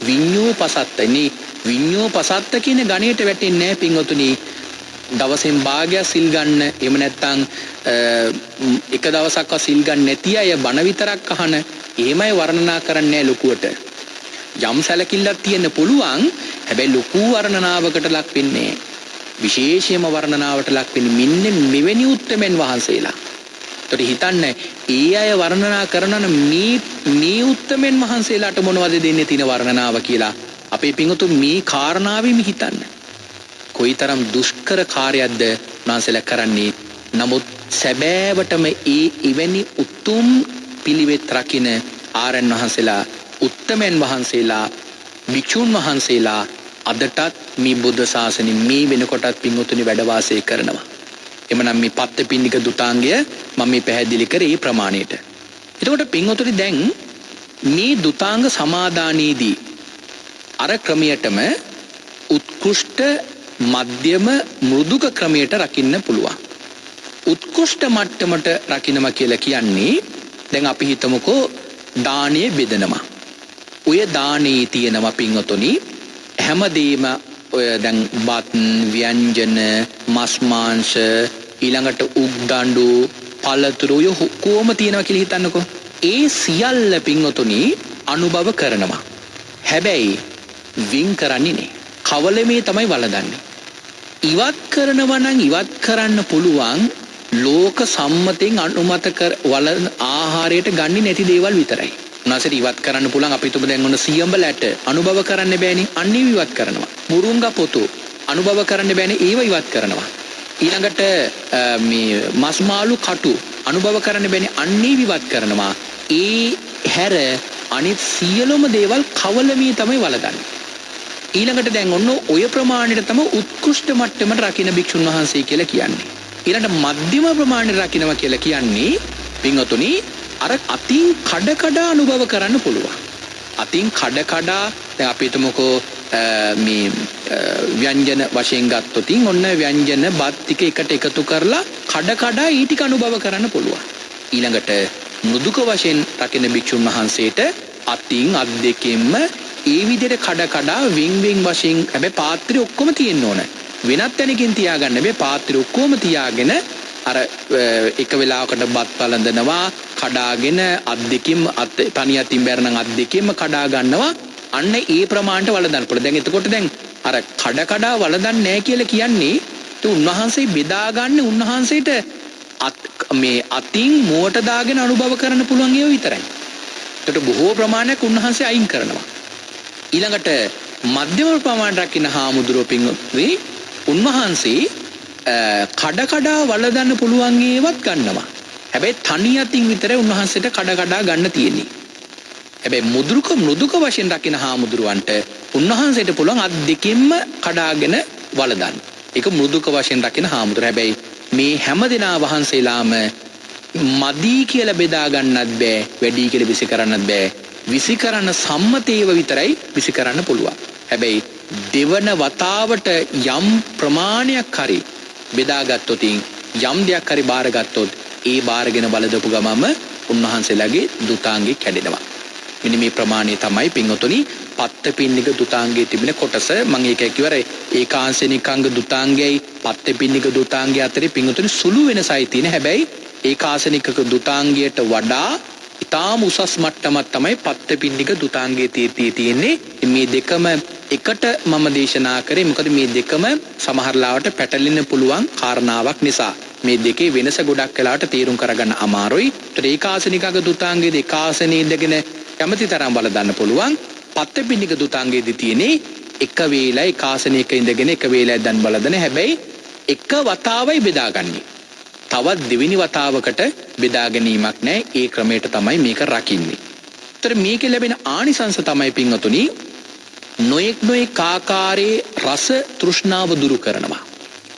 විඤ්ඤෝ පසත්තනේ. විඤ්ඤෝ පසත්ත කියන ගණයට වැටෙන්නේ නැහැ පින්වතුනි. දවසෙන් භාගයක් සිල් ගන්න, එහෙම නැත්තම් එක දවසක්වත් සිල් ගන්න නැති අය බණ විතරක් අහන, එහෙමයි වර්ණනා කරන්නේ ලොකුවට. යම් සැලකිල්ලක් තියෙන්න පුළුවන්, හැබැයි ලොකු වර්ණනාවකට ලක් වෙන්නේ, විශේෂයෙන්ම වර්ණනාවට ලක් වෙන්නේ මෙන්න මෙවැනි උත්තමයන් වහන්සේලා. ඒතකොට හිතන්න, ඒ අය වර්ණනා කරනන මේ උත්තමයන් වහන්සේලාට මොනවද දෙන්නේ තියෙන වර්ණනාව කියලා අපේ පිංගුතුන් මේ කාරණාවෙම හිතන්න. කොයිතරම් දුෂ්කර කාර්යයක්ද උන්වහන්සේලා කරන්නේ. නමුත් සැබෑවටම එවැනි උතුම් පිළිවෙත් රකින්න ආරයන් වහන්සේලා, උත්තමයන් වහන්සේලා, භික්ෂුන් වහන්සේලා අදටත් මේ බුද්ධ ශාසනය මේ වෙනකොටත් පින්වතුනි වැඩ වාසය කරනවා. එමනම් මේ පත්තපින්නික දුතාංගය මම මේ පැහැදිලි කරේ ප්‍රමාණයට. එතකොට පින්වතුනි දැන් මේ දුතාංග සමාදානයේදී අර ක්‍රමයටම උත්කෘෂ්ඨ, මධ්‍යම, මෘදුක ක්‍රමයට රකින්න පුළුවන්. උත්කෘෂ්ඨ මට්ටමට රකින්නවා කියලා කියන්නේ දැන් අපි හිතමුකෝ දානීය බෙදනවා. ඔය දානේ තියෙනවා පින්වතුනි හැමදේම ඔය දැන් බත්, ව්‍යංජන, මස් මාංශ, ඊළඟට උක්දඬු, පළතුරු ඔය කොහොම තියෙනවා කියලා හිතන්නකෝ. ඒ සියල්ල පින්වතුනි අනුභව කරනවා. හැබැයි වින් කරන්නේ නේ. කවලමේ තමයි වළඳන්නේ. ඉවත් කරනවා නම් ඉවත් කරන්න පුළුවන් ලෝක සම්මතෙන් අනුමත කර ආහාරයට ගන්නේ නැති දේවල් විතරයි. උනාසෙට ඉවත් කරන්න පුළුවන් අපි තුම දැන් ඔන්න සියඹලට අනුභව කරන්න බෑනේ. අන්නේ ඉවත් කරනවා. මුරුංගා පොතු අනුභව කරන්න බෑනේ. ඒව ඉවත් කරනවා. ඊළඟට මේ මස් මාළු කටු අනුභව කරන්න බෑනේ. අන්නේ ඉවත් කරනවා. ඒ හැර අනිත් සියලුම දේවල් කවලමේ තමයි වළඳන්නේ. ඊළඟට දැන් ඔන්න ඔය ප්‍රමාණයට තමයි උත්කෘෂ්ඨ මට්ටමට රකින්න භික්ෂුන් වහන්සේ කියලා කියන්නේ. ඊළඟට මධ්‍යම ප්‍රමාණයට රකින්නවා කියලා කියන්නේ පින්වතුනි අර අතින් කඩ අනුභව කරන්න පුළුවන්. අතින් කඩ දැන් අපි හිතමුකෝ මේ ව්‍යංජන වශයෙන් ගත්තොත් ඔන්න ව්‍යංජන බත් ටික එකට එකතු කරලා කඩ ඊ ටික අනුභව කරන්න පුළුවන්. ඊළඟට මෘදුක වශයෙන් රකින්න භික්ෂුන් වහන්සේට අතින් අත් දෙකෙන්ම ඒ විදිහට කඩ වින් වශයෙන් හැබැයි පාත්‍රය ඔක්කොම තියෙන්න ඕන. වෙනත් තැනකින් තියාගන්න බෑ. පාත්‍රය ඔක්කොම තියාගෙන අර එක වෙලාවකට බත් වළඳනවා, කඩාගෙන අත් දෙකෙන් තනි අතින් බැරනම් අත් දෙකෙන්ම කඩා ගන්නවා. අන්න ඒ ප්‍රමාණයට වළඳන්න පුළුවන්. දැන් එතකොට දැන් අර කඩ වළඳන්නේ නැහැ කියලා කියන්නේ උන්වහන්සේ බෙදාගන්නේ උන්වහන්සේට මේ අතින් මුවට දාගෙන අනුභව කරන්න පුළුවන් ඒවා විතරයි. ඒකට බොහෝ ප්‍රමාණයක් උන්වහන්සේ අයින් කරනවා. ඊළඟට මධ්‍යම ප්‍රමාණයට රකින්න හාමුදුරුවෝ පින්වත්නි උන්වහන්සේ කඩ වළඳන්න පුළුවන් ඒවත් ගන්නවා. හැබැයි තනි අතින් විතරයි උන්වහන්සේට කඩ ගන්න තියෙන්නේ. හැබැයි මෘදුක වශයෙන් රකින්න හාමුදුරුවන්ට උන්වහන්සේට පුළුවන් අත් දෙකෙන්ම කඩාගෙන වළඳන්න. ඒක මෘදුක වශයෙන් රකින්න හාමුදුරුවෝ. හැබැයි මේ හැමදෙනා වහන්සේලාම මදි කියලා බෙදා ගන්නත් බෑ, වැඩි කියලා විසි කරන්නත් බෑ. විසි කරන්න සම්මතේව විතරයි විසි කරන්න පුළුවන්. හැබැයි දෙවන වතාවට යම් ප්‍රමාණයක් හරි බෙදාගත්තොත් යම් දෙයක් හරි බාරගත්තොත් ඒ බාරගෙන බලදපු ගමම උන්වහන්සේලාගේ දුතාංගේ කැඩෙනවා. මෙන්න මේ ප්‍රමාණය තමයි පින්වතුනි පත්තපින්නික දුතාංගයේ තිබෙන කොටස. මම ඒක කිව්වර ඒකාසනිකාංග දුතාංගයයි පත්තපින්නික දුතාංගය අතරේ පින්වතුනි සුළු වෙනසයි තියෙන. හැබැයි ඒකාසනික දුතාංගයට වඩා ඉතාම උසස් මට්ටමක් තමයි පත්තපින්නික දුතාංගයේ තියෙන්නේ. මේ දෙකම එකට මම දේශනා කරේ මොකද මේ දෙකම සමහර ලාවට පැටලෙන්න පුළුවන් කාරණාවක් නිසා. මේ දෙකේ වෙනස ගොඩක් වෙලාවට තීරුම් කරගන්න අමාරුයි. ඒකාසනිකක දුතාංගයේ ඒකාසනයේ ඉඳගෙන කැමැති තරම් බලන්න පුළුවන්. පත්තපින්නික දුතාංගයේදී තියෙන්නේ එක වේලයි ඒකාසනයක ඉඳගෙන එක වේලයි දැන් බලදන. හැබැයි එක වතාවයි බෙදාගන්නේ. තවත් දෙවෙනි වතාවකට බෙදා ගැනීමක් නැහැ. ඒ ක්‍රමයට තමයි මේක රකින්නේ. ඒතර මේකේ ලැබෙන ආනිසංස තමයි පින්වතුනි නොයෙක් ආකාරයේ රස තෘෂ්ණාව දුරු කරනවා.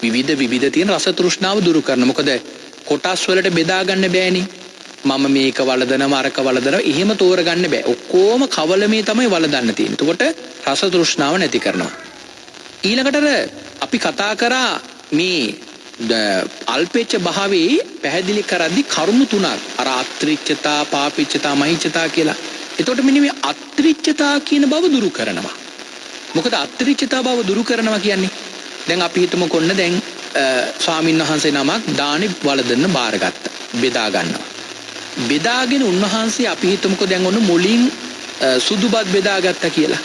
විවිධ තියෙන රස තෘෂ්ණාව දුරු කරනවා. මොකද කොටස් වලට බෙදා ගන්න බෑනේ. මම මේක වලදනවා අරක වලදනවා එහෙම තෝරගන්න බෑ. ඔක්කොම කවලමේ තමයි වලදන්න තියෙන්නේ. එතකොට රස තෘෂ්ණාව නැති කරනවා. ඊළඟට අපි කතා කරා මේ අල්පේච්ඡ භාවයේ පැහැදිලි කරද්දි කරුණු තුනක් අර අත්‍රිච්ඡතා පාපිච්ඡතා මහිච්ඡතා කියලා. එතකොට මෙන්න මේ අත්‍රිච්ඡතා කියන බව දුරු කරනවා. මොකද අත්‍රිච්ඡතා බව දුරු කරනවා කියන්නේ දැන් අපි හිතමු කොන්න දැන් ස්වාමීන් වහන්සේ නමක් දානි වලදන්න බාරගත්තා. බෙදා ගන්නවා. බෙදාගෙන උන්වහන්සේ අපි හිතමුකෝ දැන් ඔන්න මුලින් සුදුබත් බෙදාගත්තා කියලා.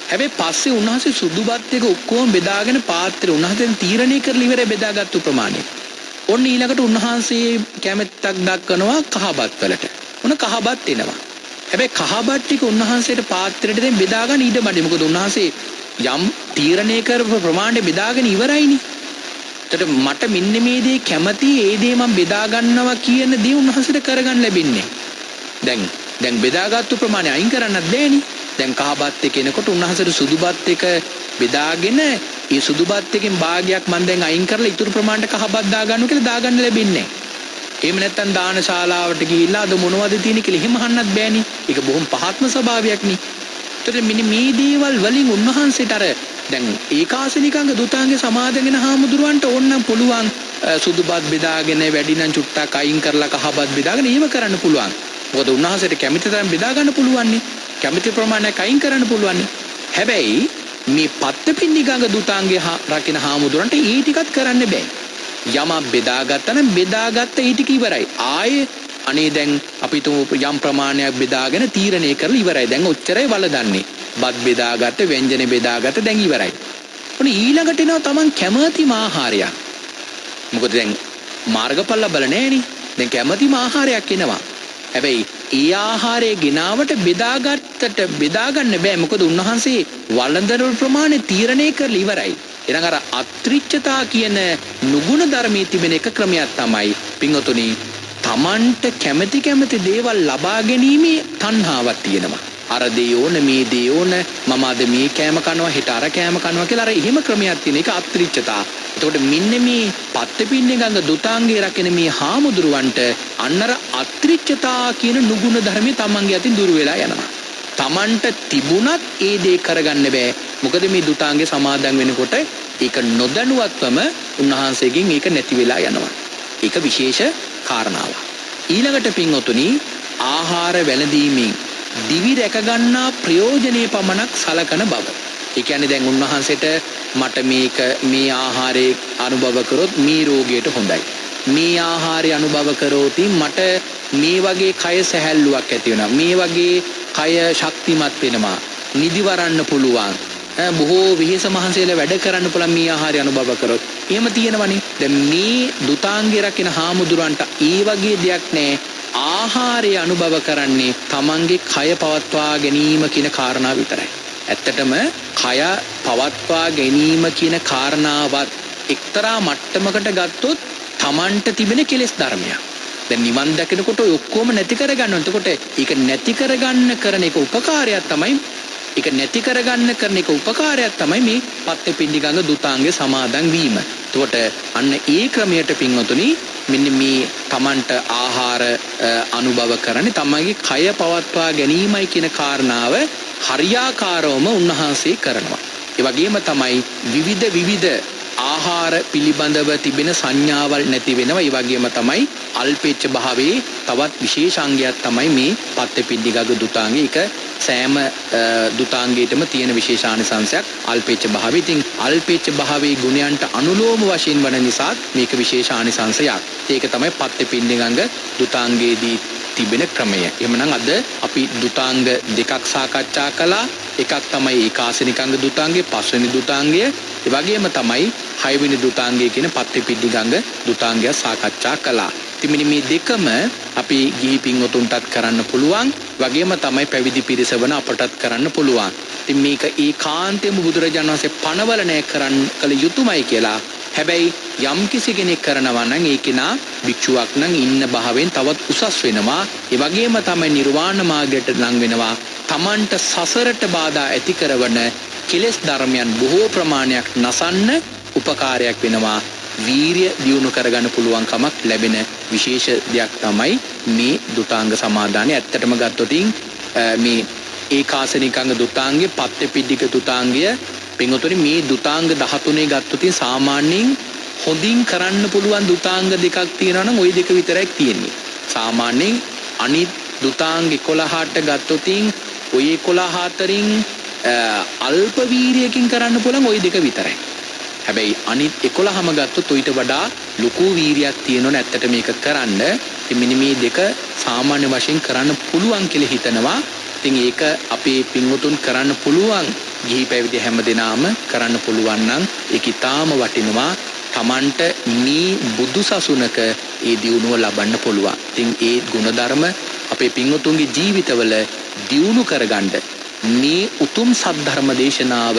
හැබැයි පස්සේ උන්වහන්සේ සුදුබත් එක ඔක්කොම බෙදාගෙන පාත්‍රේ උන්වහන්සේ තීරණය කරලා ඉවරයි බෙදාගත්තු ප්‍රමාණය. ඔන්න ඊළඟට උන්වහන්සේ කැමැත්තක් දක්වනවා කහබත් වලට. ඔන්න කහබත් එනවා. හැබැයි කහබත් ටික උන්වහන්සේට පාත්‍රෙට දැන් බෙදා ගන්න ඉඩ මදි. මොකද උන්වහන්සේ යම් තීරණය කරපු ප්‍රමාණය බෙදාගෙන ඉවරයිනේ. එතකොට මට මෙන්න මේ දේ කැමති ඒ දේ මම බෙදා ගන්නවා කියන දේ උන්වහන්සේට කරගන්න ලැබෙන්නේ. දැන් බෙදාගත්තු ප්‍රමාණය අයින් කරන්නත් බෑනේ. දැන් කහබත් එක එනකොට උන්වහන්සේට සුදුබත් එක බෙදාගෙන ඒ සුදුබත් එකෙන් භාගයක් මම දැන් අයින් කරලා ඉතුරු ප්‍රමාණයට කහබත් දාගන්නවා කියලා දාගන්න ලැබෙන්නේ නැහැ. එහෙම නැත්නම් දානශාලාවට ගිහිල්ලා අද මොනවද තියෙන්නේ කියලා එහෙම අහන්නත් බෑනේ. ඒක බොහොම පහත්ම ස්වභාවයක් නේ. ඒතර මේ දේවල් වලින් උන්වහන්සේට අර දැන් ඒකාසනිකංග දුතාංගේ සමාදගෙන හාමුදුරුවන්ට ඕනනම් පුළුවන් සුදුබත් බෙදාගෙන වැඩි නම් චුට්ටක් අයින් කරලා කහබත් බෙදාගෙන එහෙම කරන්න පුළුවන්. මොකද උන්වහන්සේට කැමති තරම් බෙදා ගන්න පුළුවන් නේ. කැමති ප්‍රමාණයක් අයින් කරන්න පුළුවන් නේ. හැබැයි මේ පත්තපින්නිගංග දුතාංගේ රකින්න හාමුදුරන්ට ඒ ටිකත් කරන්න බෑ. යමක් බෙදාගත්තා නම් බෙදාගත්ත ඒ ටික ඉවරයි. ආයේ අනේ දැන් අපි යම් ප්‍රමාණයක් බෙදාගෙන තීරණය කරලා ඉවරයි. දැන් ඔච්චරයි වලදන්නේ. බත් බෙදාගත්ත ව්‍යංජන බෙදාගත්ත දැන් ඉවරයි. ඔන්න ඊළඟට එනවා Taman කැමතිම ආහාරයක්. මොකද දැන් මාර්ගඵල ලැබලා නැහෙනේ. දැන් කැමතිම ආහාරයක් එනවා. හැබැයි ඒ ආහාරය ගෙනාවට බෙදාගත්තට බෙදාගන්න බෑ. මොකද උන්වහන්සේ වළඳන ප්‍රමාණය තීරණය කරලා ඉවරයි. එහෙනම් අර අත්‍රිච්ඡතා කියන නුගුණ ධර්මයේ තිබෙන එක ක්‍රමයක් තමයි පින්වතුනි Tamanට කැමති දේවල් ලබා ගැනීමේ තණ්හාවක් තියෙනවා. අර දේ ඕන මේ දේ ඕන මම අද මේ කෑම කනවා හෙට අර කෑම කනවා කියලා අර එහෙම ක්‍රමයක් තියෙන එක අත්‍රිච්ඡතා. එතකොට මෙන්න මේ පත්තපින්නිගංග දුතාංගේ රකින මේ හාමුදුරුවන්ට අන්නර අත්‍රිච්ඡතා කියන නුගුණ ධර්මයේ Tamanගේ අතින් දුර වෙලා යනවා. Tamanට තිබුණත් ඒ දේ කරගන්න බෑ. මොකද මේ දුතාංගේ සමාදන් වෙනකොට ඒක නොදැනුවත්වම උන්වහන්සේගෙන් ඒක නැති වෙලා යනවා. ඒක විශේෂ කාරණාවක්. ඊළඟට පින්වතුනි ආහාර වැළඳීමෙන් දිවි රැක ගන්නා ප්‍රයෝජනේ පමණක් සලකන බව. ඒ කියන්නේ දැන් උන්වහන්සේට මට මේ ආහාරය අනුභව කරොත් මේ රෝගයට හොඳයි. මේ ආහාරය අනුභව කරොත් මට මේ වගේ කය සැහැල්ලුවක් ඇති වෙනවා. මේ වගේ කය ශක්තිමත් වෙනවා. නිදිවරන්න පුළුවන්. බොහෝ විහෙස මහන්සියලා වැඩ කරන්න පුළුවන් මේ ආහාරය අනුභව කරොත්. එහෙම තියෙනවනේ. දැන් මේ දුතාංගේ රකින හාමුදුරන්ට ඒ වගේ දෙයක් නැහැ. ආහාරය අනුභව කරන්නේ Tamanගේ කය පවත්වා ගැනීම කියන කාරණාව විතරයි. ඇත්තටම කය පවත්වා ගැනීම කියන කාරණාවත් එක්තරා මට්ටමකට ගත්තොත් Tamanට තිබෙන කෙලෙස් ධර්මයක්. දැන් නිවන් දකිනකොට ඔය ඔක්කොම නැති කරගන්නවා. එතකොට ඒක නැති කරගන්න කරන එක උපකාරයක් තමයි. ඒක නැති කරගන්න කරන එක උපකාරයක් තමයි මේ පත්තපින්නිගංග දුතාංගේ සමාදන් වීම. එතකොට අන්න ඒ ක්‍රමයට පින්වතුනි මෙන්න මේ Tamanට ආහාර අනුභව කරන්නේ තමයිගේ කය පවත්වා ගැනීමයි කියන කාරණාව හරියාකාරවම උන්වහන්සේ කරනවා. ඒ වගේම තමයි විවිධ ආහාර පිළිබඳව තිබෙන සංඥාවල් නැති වෙනවා. ඒ වගේම තමයි අල්පේච්ඡ භාවයේ තවත් විශේෂාංගයක් තමයි මේ පත්තපින්නිගංග දුතාංගේ. ඒක සෑම දුතාංගයකටම තියෙන විශේෂානිසංශයක් අල්පේච්ඡ භාවය. ඉතින් අල්පේච්ඡ භාවයේ ගුණයන්ට අනුලෝම වශයෙන් වන නිසා මේක විශේෂානිසංශයක්. ඒක තමයි පත්තපින්නිගංග දුතාංගයේදී තිබෙන ක්‍රමය. එහෙමනම් අද අපි දුතාංග දෙකක් සාකච්ඡා කළා. එකක් තමයි ඒකාසනිකංග දුතාංගය, පස්වෙනි දුතාංගය. ඒ වගේම තමයි හයවෙනි දුතාංගය කියන පත්තපින්නිගංග දුතාංගය සාකච්ඡා කළා. ඉතින් මේ දෙකම අපි ගිහි පින්වතුන්ටත් කරන්න පුළුවන්. වගේම තමයි පැවිදි පිරිස වන අපටත් කරන්න පුළුවන්. ඉතින් මේක ඒකාන්තයෙන්ම බුදුරජාණන් වහන්සේ පනවල නැහැ කළ යුතුමයි කියලා හැබැයි යම් කිසි කෙනෙක් කරනවා නම් ඒ කෙනා භික්ෂුවක් නම් ඉන්න භාවයෙන් තවත් උසස් වෙනවා. ඒ වගේම තමයි නිර්වාණ මාර්ගයට ලං වෙනවා. තමන්ට සසරට බාධා ඇති කරවන කෙලෙස් ධර්මයන් බොහෝ ප්‍රමාණයක් නසන්න උපකාරයක් වෙනවා. වීරිය දියුණු කරගන්න පුළුවන් කමක් ලැබෙන විශේෂ දෙයක් තමයි මේ දුතාංග සමාදානය. ඇත්තටම ගත්තොත් මේ ඒකාසනිකාංග දුතාංගයේ පත්තිපිඩික දුතාංගය පින්වතුනි මේ දුතාංග 13 ගත්තොත් සාමාන්‍යයෙන් හොඳින් කරන්න පුළුවන් දුතාංග දෙකක් තියෙනවා නම් ওই දෙක විතරයි තියෙන්නේ. සාමාන්‍යයෙන් අනිත් දුතාංග 11ට ගත්තොත් ওই 11 අතරින් අල්ප වීරියකින් කරන්න පුළුවන් ওই දෙක විතරයි. හැබැයි අනිත් 11ම ගත්තොත් ඊට වඩා ලොකු වීරියක් තියෙනවනේ ඇත්තට මේක කරන්න. ඉතින් මෙන්න මේ දෙක සාමාන්‍ය වශයෙන් කරන්න පුළුවන් කියලා හිතනවා. ඉතින් ඒක අපේ පින්වතුන් කරන්න පුළුවන්. ගිහි පැවිදි හැමදෙනාම කරන්න පුළුවන් නම් ඒක ඊටාම වටිනවා. Tamanට මේ බුදුසසුනක ඒ දියුණුව ලබන්න පුළුවන්. ඉතින් ඒ ගුණධර්ම අපේ පින්වතුන්ගේ ජීවිතවල දියුණු කරගන්න මේ උතුම් සද්ධර්ම දේශනාව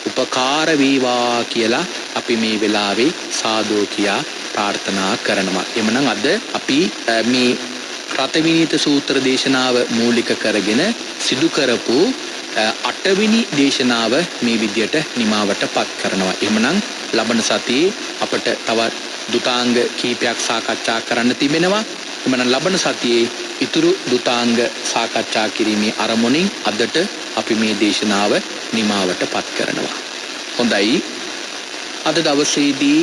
උපකාර වේවා කියලා අපි මේ වෙලාවේ සාදු කියා ප්‍රාර්ථනා කරනවා. එමනම් අද අපි මේ රතවිනීත සූත්‍ර දේශනාව මූලික කරගෙන සිදු කරපු 8 වෙනි දේශනාව මේ විදියට නිමාවටපත් කරනවා. එමනම් ලබන සතියේ අපට තවත් දුතාංග කීපයක් සාකච්ඡා කරන්න තිබෙනවා. එමනම් ලබන සතියේ ඉතුරු දුතාංග සාකච්ඡා කිරීමේ අරමුණින් අදට අපි මේ දේශනාව නිමාවටපත් කරනවා. හොඳයි. අද දවසේදී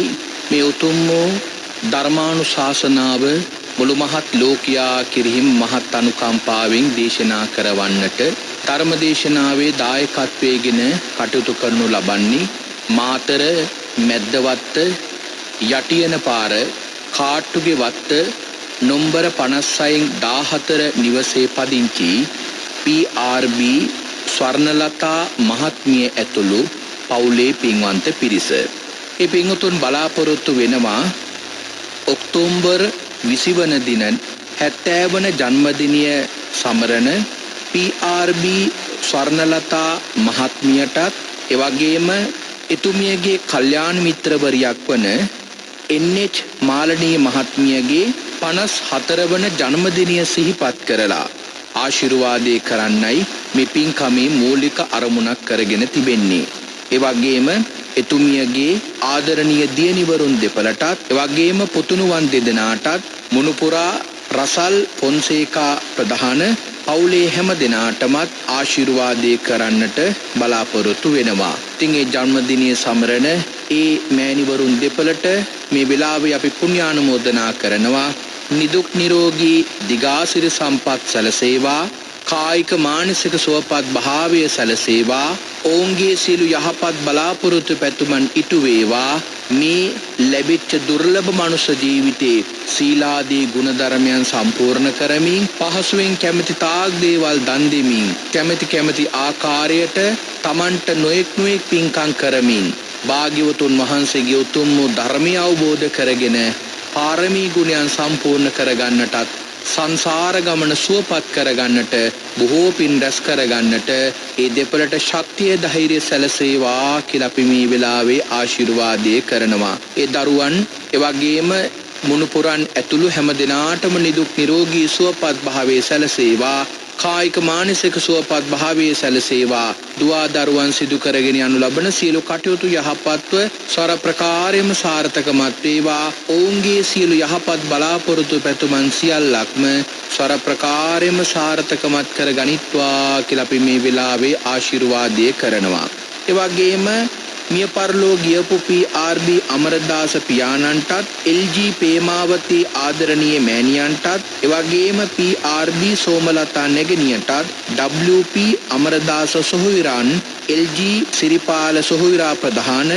මේ උතුම් ධර්මානුශාසනාව මුළු මහත් ලෝකයා කිරිහිම් මහත් අනුකම්පාවෙන් දේශනා කරවන්නට ධර්ම දේශනාවේ දායකත්වයෙන් කටයුතු කරනු ලබන්නේ මාතර මැද්දවත්ත යටියන පාර කාට්ටුගේ වත්ත නම්බර 56 නිවසේ පදිංචි PRB ස්වර්ණලතා මහත්මිය ඇතුළු පවුලේ පින්වන්ත පිරිස. ඒ පින්වතුන් බලාපොරොත්තු වෙනවා ඔක්තෝබර් 20 වන දින 70 වන ජන්මදිනය සමරන PRB ස්වර්ණලතා මහත්මියටත් එවැගේම එතුමියගේ කල්යාණ මිත්‍රවරියක් වන NH මාලනී මහත්මියගේ 54 වන ජන්මදිනය සිහිපත් කරලා ආශිර්වාදේ කරන්නයි මේ පින්කමේ මූලික අරමුණක් කරගෙන තිබෙන්නේ. ඒ වගේම එතුමියගේ ආදරණීය දියණිවරුන් දෙපළටත් එවැගේම පුතුණුවන් දෙදෙනාටත් මුණුපුරා රසල් පොන්සේකා ප්‍රධාන පවුලේ හැම දෙනාටමත් ආශිර්වාදේ කරන්නට බලාපොරොත්තු වෙනවා. ඉතින් ඒ ජන්මදිනය සමරන ඒ මෑණිවරුන් දෙපළට මේ වෙලාවේ අපි පුණ්‍යානුමෝදනා කරනවා. නිදුක් නිරෝගී දිගාසිරි සම්පත් සැලසේවා. කායික මානසික සුවපත් භාවය සැලසේවා. ඔවුන්ගේ සියලු යහපත් බලාපොරොත්තු පැතුමන් ඉටු වේවා. මේ ලැබිච්ච දුර්ලභ මනුෂ්‍ය ජීවිතේ සීලාදී ගුණධර්මයන් සම්පූර්ණ කරමින් පහසුවෙන් කැමැති තාක් දේවල් දන් දෙමින් කැමැති ආකාරයට Tamanට නොඑක් පින්කම් කරමින් භාග්‍යවතුන් වහන්සේගේ උතුම් ධර්මය අවබෝධ කරගෙන පාරමී ගුණයන් සම්පූර්ණ කරගන්නටත් සංසාර ගමන සුවපත් කරගන්නට බොහෝ පින් රැස් කරගන්නට ඒ දෙපළට ශක්තිය ධෛර්යය සැලසේවා කියලා අපි මේ වෙලාවේ ආශිර්වාදේ කරනවා. ඒ දරුවන් එවැගේම මුණුපුරන් ඇතුළු හැම දිනාටම නිදුක් නිරෝගී සුවපත් භාවයේ සැලසේවා. කායික මානසික සුවපත් භාවයේ සැලසේවා. දුවා දරුවන් සිදු කරගෙන යනු ලබන සියලු කටයුතු යහපත්ව සර ප්‍රකාරයෙන්ම සාර්ථකමත් වේවා. ඔවුන්ගේ සියලු යහපත් බලාපොරොත්තු පැතුමන් සියල්ලක්ම සර ප්‍රකාරයෙන්ම සාර්ථකමත් කර ගනිත්වා කියලා අපි මේ වෙලාවේ ආශිර්වාදය කරනවා. ඒ වගේම මිය පරලෝ ගියපු PRB අමරදාස පියාණන්ටත් LG පේමාවතී ආදරණීය මෑණියන්ටත් එවැගේම PRB Somalatha නැගණියටත් WP Amaradasa සොහොයුරන් LG Siripala සොහොයුරා ප්‍රධාන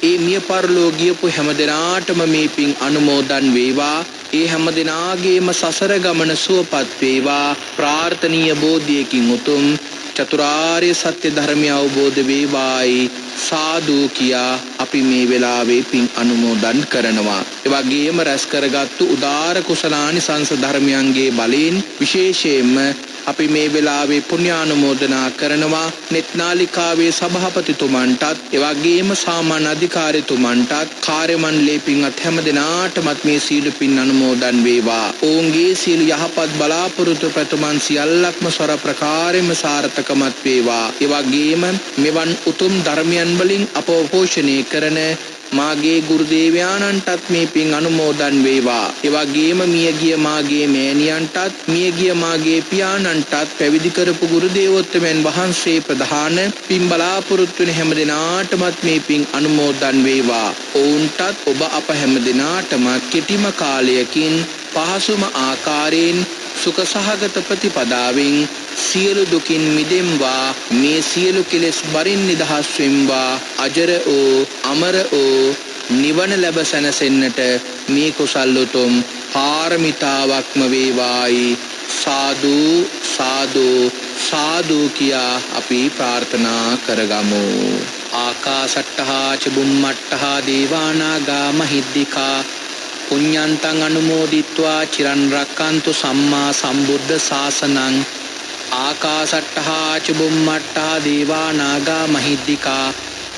ඒ මිය පරලෝ ගියපු හැමදෙනාටම මේ පින් අනුමෝදන් වේවා. ඒ හැමදෙනාගේම සසර ගමන සුවපත් වේවා. ප්‍රාර්ථනීය බෝධියකින් උතුම් චතුරාර්ය සත්‍ය ධර්මය අවබෝධ වේවායි සාදු කියා අපි මේ වෙලාවේ පින් අනුමෝදන් කරනවා. ඒ වගේම රැස් කරගත්තු උදාර කුසලානිසංස ධර්මයන්ගේ බලයෙන් විශේෂයෙන්ම අපි මේ වෙලාවේ පුණ්‍යානුමෝදනා කරනවා නෙත්නාලිකාවේ සභාපතිතුමන්ටත් ඒ වගේම සාමාන්‍ය අධිකාරීතුමන්ටත් කාර්ය මණ්ඩලයේ පින්වත් හැම දෙනාටමත් මේ සීල පින් අනුමෝදන් වේවා. ඔවුන්ගේ සීල යහපත් බලාපොරොත්තු ප්‍රතුමන් සියල්ලක්ම සොර ප්‍රකාරයෙන්ම සාර්ථකමත් වේවා. ඒ වගේම මෙවන් උතුම් ධර්මයන් වලින් අපව පෝෂණය කරන මාගේ ගුරු දේවයාණන්ටත් මේ පින් අනුමෝදන් වේවා. ඒ වගේම මියගිය මාගේ මෑණියන්ටත් මියගිය මාගේ පියාණන්ටත් පැවිදි කරපු ගුරු දේවෝත්තමයන් වහන්සේ ප්‍රධාන පින් බලාපොරොත්තු වෙන හැම දිනාටමත් මේ පින් අනුමෝදන් වේවා. ඔවුන්ටත් ඔබ අප හැම දිනාටම කෙටිම කාලයකින් පහසුම ආකාරයෙන් සුඛ සහගත ප්‍රතිපදාවෙන් සියලු දුකින් මිදෙම්වා. මේ සියලු කෙලෙස් බරින් නිදහස් වෙම්වා. අජර ඕ අමර ඕ නිවන ලැබ සැනසෙන්නට මේ කුසල් උතුම් පාරමිතාවක්ම වේවායි. සාදු සාදු සාදු කියා අපි ප්‍රාර්ථනා කරගමු. ආකාසට්ටහා ච බුම්මට්ටහා දේවානාගා මහිද්దికා පුඤ්ඤන්තං අනුමෝදිත්වා චිරන් රක්칸තු සම්මා සම්බුද්ධ ශාසනං. ආකාසට්ටහා ච බුම්මට්ටහා දේවානාගා මහිද්దికා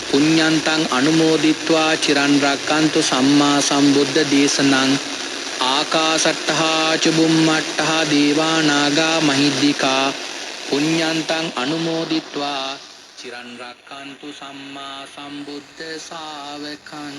පුඤ්ඤන්තං අනුමෝදිත්වා චිරන් රක්칸තු සම්මා සම්බුද්ධ දේශනං. ආකාසට්ටහා ච බුම්මට්ටහා දේවානාගා මහිද්దికා පුඤ්ඤන්තං අනුමෝදිත්වා චිරන් රක්칸තු සම්මා සම්බුද්ධ ශාවකං.